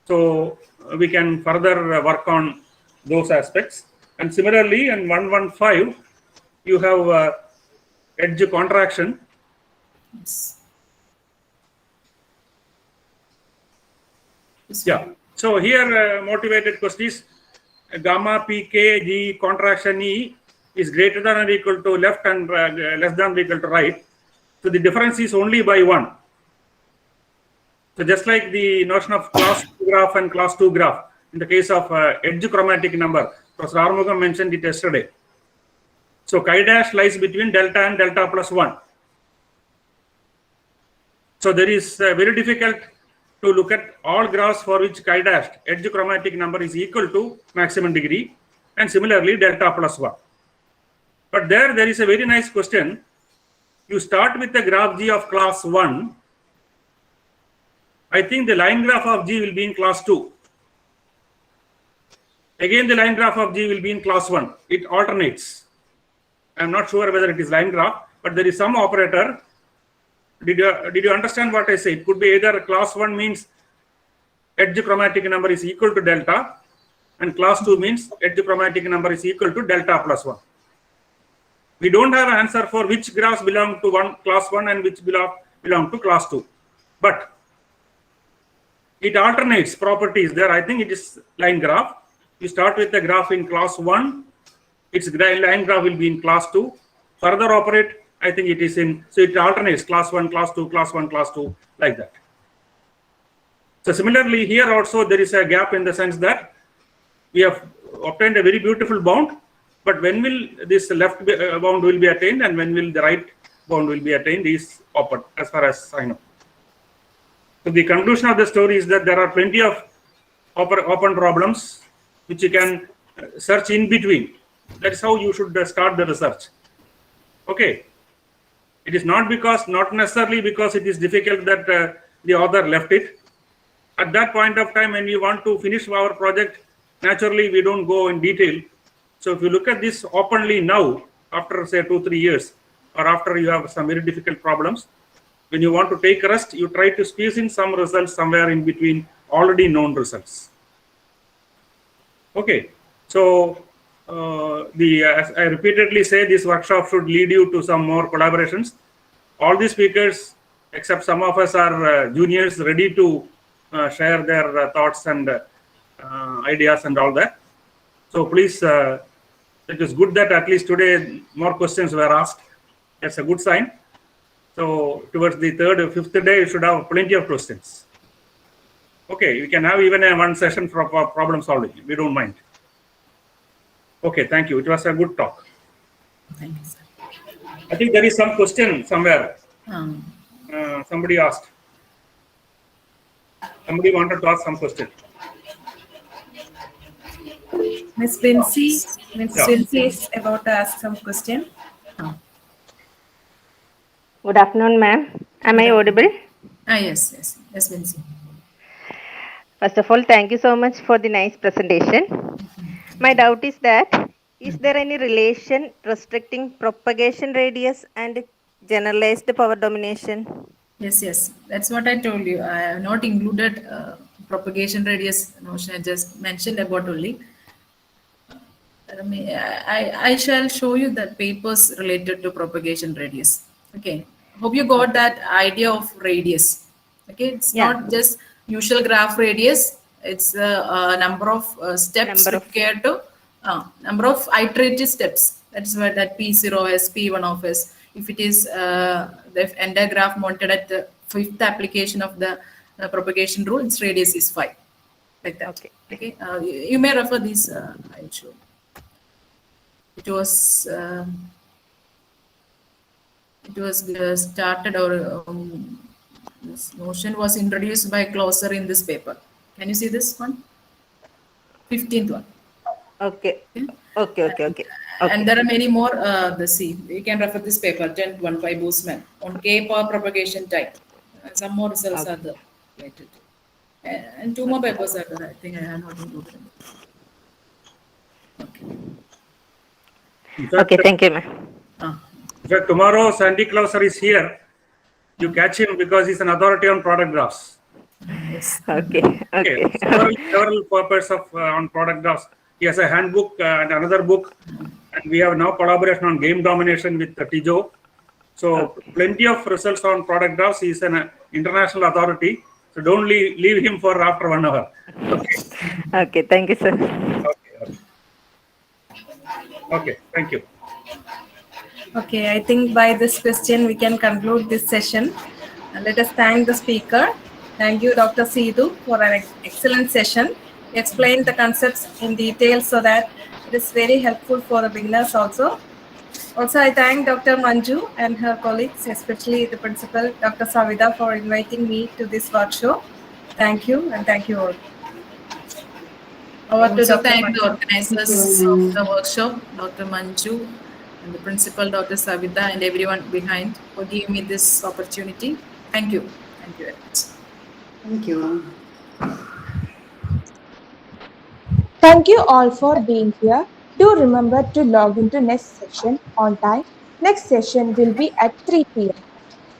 So we can further work on those aspects. And similarly, in 115, you have edge contraction. Yes. Yeah. So here motivated question is gamma pk g contraction E is greater than or equal to left and less than or equal to right. So the difference is only by 1. So just like the notion of class 2 graph and class 2 graph in the case of edge chromatic number, Professor Armugam mentioned it yesterday. So chi dash lies between delta and delta plus 1. So there is very difficult to look at all graphs for which chi dash edge chromatic number is equal to maximum degree, and similarly delta plus 1. But there is a very nice question. You start with the graph G of class 1. I think the line graph of G will be in class 2. Again, the line graph of G will be in class 1. It alternates. I am not sure whether it is line graph, but there is some operator. Did you understand what I say? It could be either class 1 means edge chromatic number is equal to delta, and class 2 means edge chromatic number is equal to delta plus 1. We don't have an answer for which graphs belong to class 1 and which belong to class 2. But it alternates properties there. I think it is line graph. You start with the graph in class 1. Its line graph will be in class 2. Further operate, I think it is in, so it alternates class 1, class 2, class 1, class 2, like that. So similarly, here also there is a gap in the sense that we have obtained a very beautiful bound, but when will this left bound will be attained and when will the right bound will be attained is open as far as I know. So the conclusion of the story is that there are plenty of open problems which you can search in between. That is how you should start the research. Okay. It is not necessarily because it is difficult that the author left it. At that point of time, when we want to finish our project, naturally we don't go in detail. So if you look at this openly now, after say 2-3 years, or after you have some very difficult problems, when you want to take rest, you try to squeeze in some results somewhere in between already known results. Okay, so as I repeatedly say, this workshop should lead you to some more collaborations. All the speakers, except some of us, are juniors ready to share their thoughts and ideas and all that. So please, it is good that at least today more questions were asked. That's a good sign. So towards the 3rd or 5th day, you should have plenty of questions. Okay, we can have even a one session for problem solving. We don't mind. Okay, thank you. It was a good talk. Thank you, sir. I think there is some question somewhere. Somebody asked. Somebody wanted to ask some question. Miss Vinci is about to ask some question. Good afternoon, ma'am. Am I audible? Yes, Vinci. First of all, thank you so much for the nice presentation. My doubt is that, is there any relation restricting propagation radius and generalized power domination? Yes. That's what I told you. I have not included propagation radius notion. I just mentioned about only. I shall show you the papers related to propagation radius. Okay. Hope you got that idea of radius. Okay. It's not just usual graph radius. It's a number of steps required to number of iterative steps. That's why that P0s, P1 of s. If it is the entire graph mounted at the 5th application of the propagation rule, its radius is 5. Like that. Okay. You may refer these. I'll show. It was started, or this notion was introduced by Clauser in this paper. Can you see this one? 15th one. Okay. And there are many more. You can refer this paper, 10th one by Boosman on K power propagation type. Some more results are there related. And 2 more papers are there. I think I have not included them. Okay, thank you, ma'am. In fact, tomorrow Sandy Clauser is here. You catch him because he's an authority on product graphs. Yes. Okay. Several papers on product graphs. He has a handbook and another book, and we have now collaboration on game domination with Tijo. So plenty of results on product graphs. He is an international authority. So don't leave him for after 1 hour. Okay, thank you, sir. Okay, thank you. Okay, I think by this question we can conclude this session. Let us thank the speaker. Thank you, Dr. Sidhu, for an excellent session. He explained the concepts in detail so that it is very helpful for the beginners also. Also, I thank Dr. Manju and her colleagues, especially the principal, Dr. Savida, for inviting me to this workshop. Thank you, and thank you all. Over to Dr. Thank the organizers of the workshop, Dr. Manju, and the principal, Dr. Savita, and everyone behind for giving me this opportunity. Thank you. Thank you very much. Thank you. Thank you all for being here. Do remember to log into next session on time. Next session will be at 3 p.m.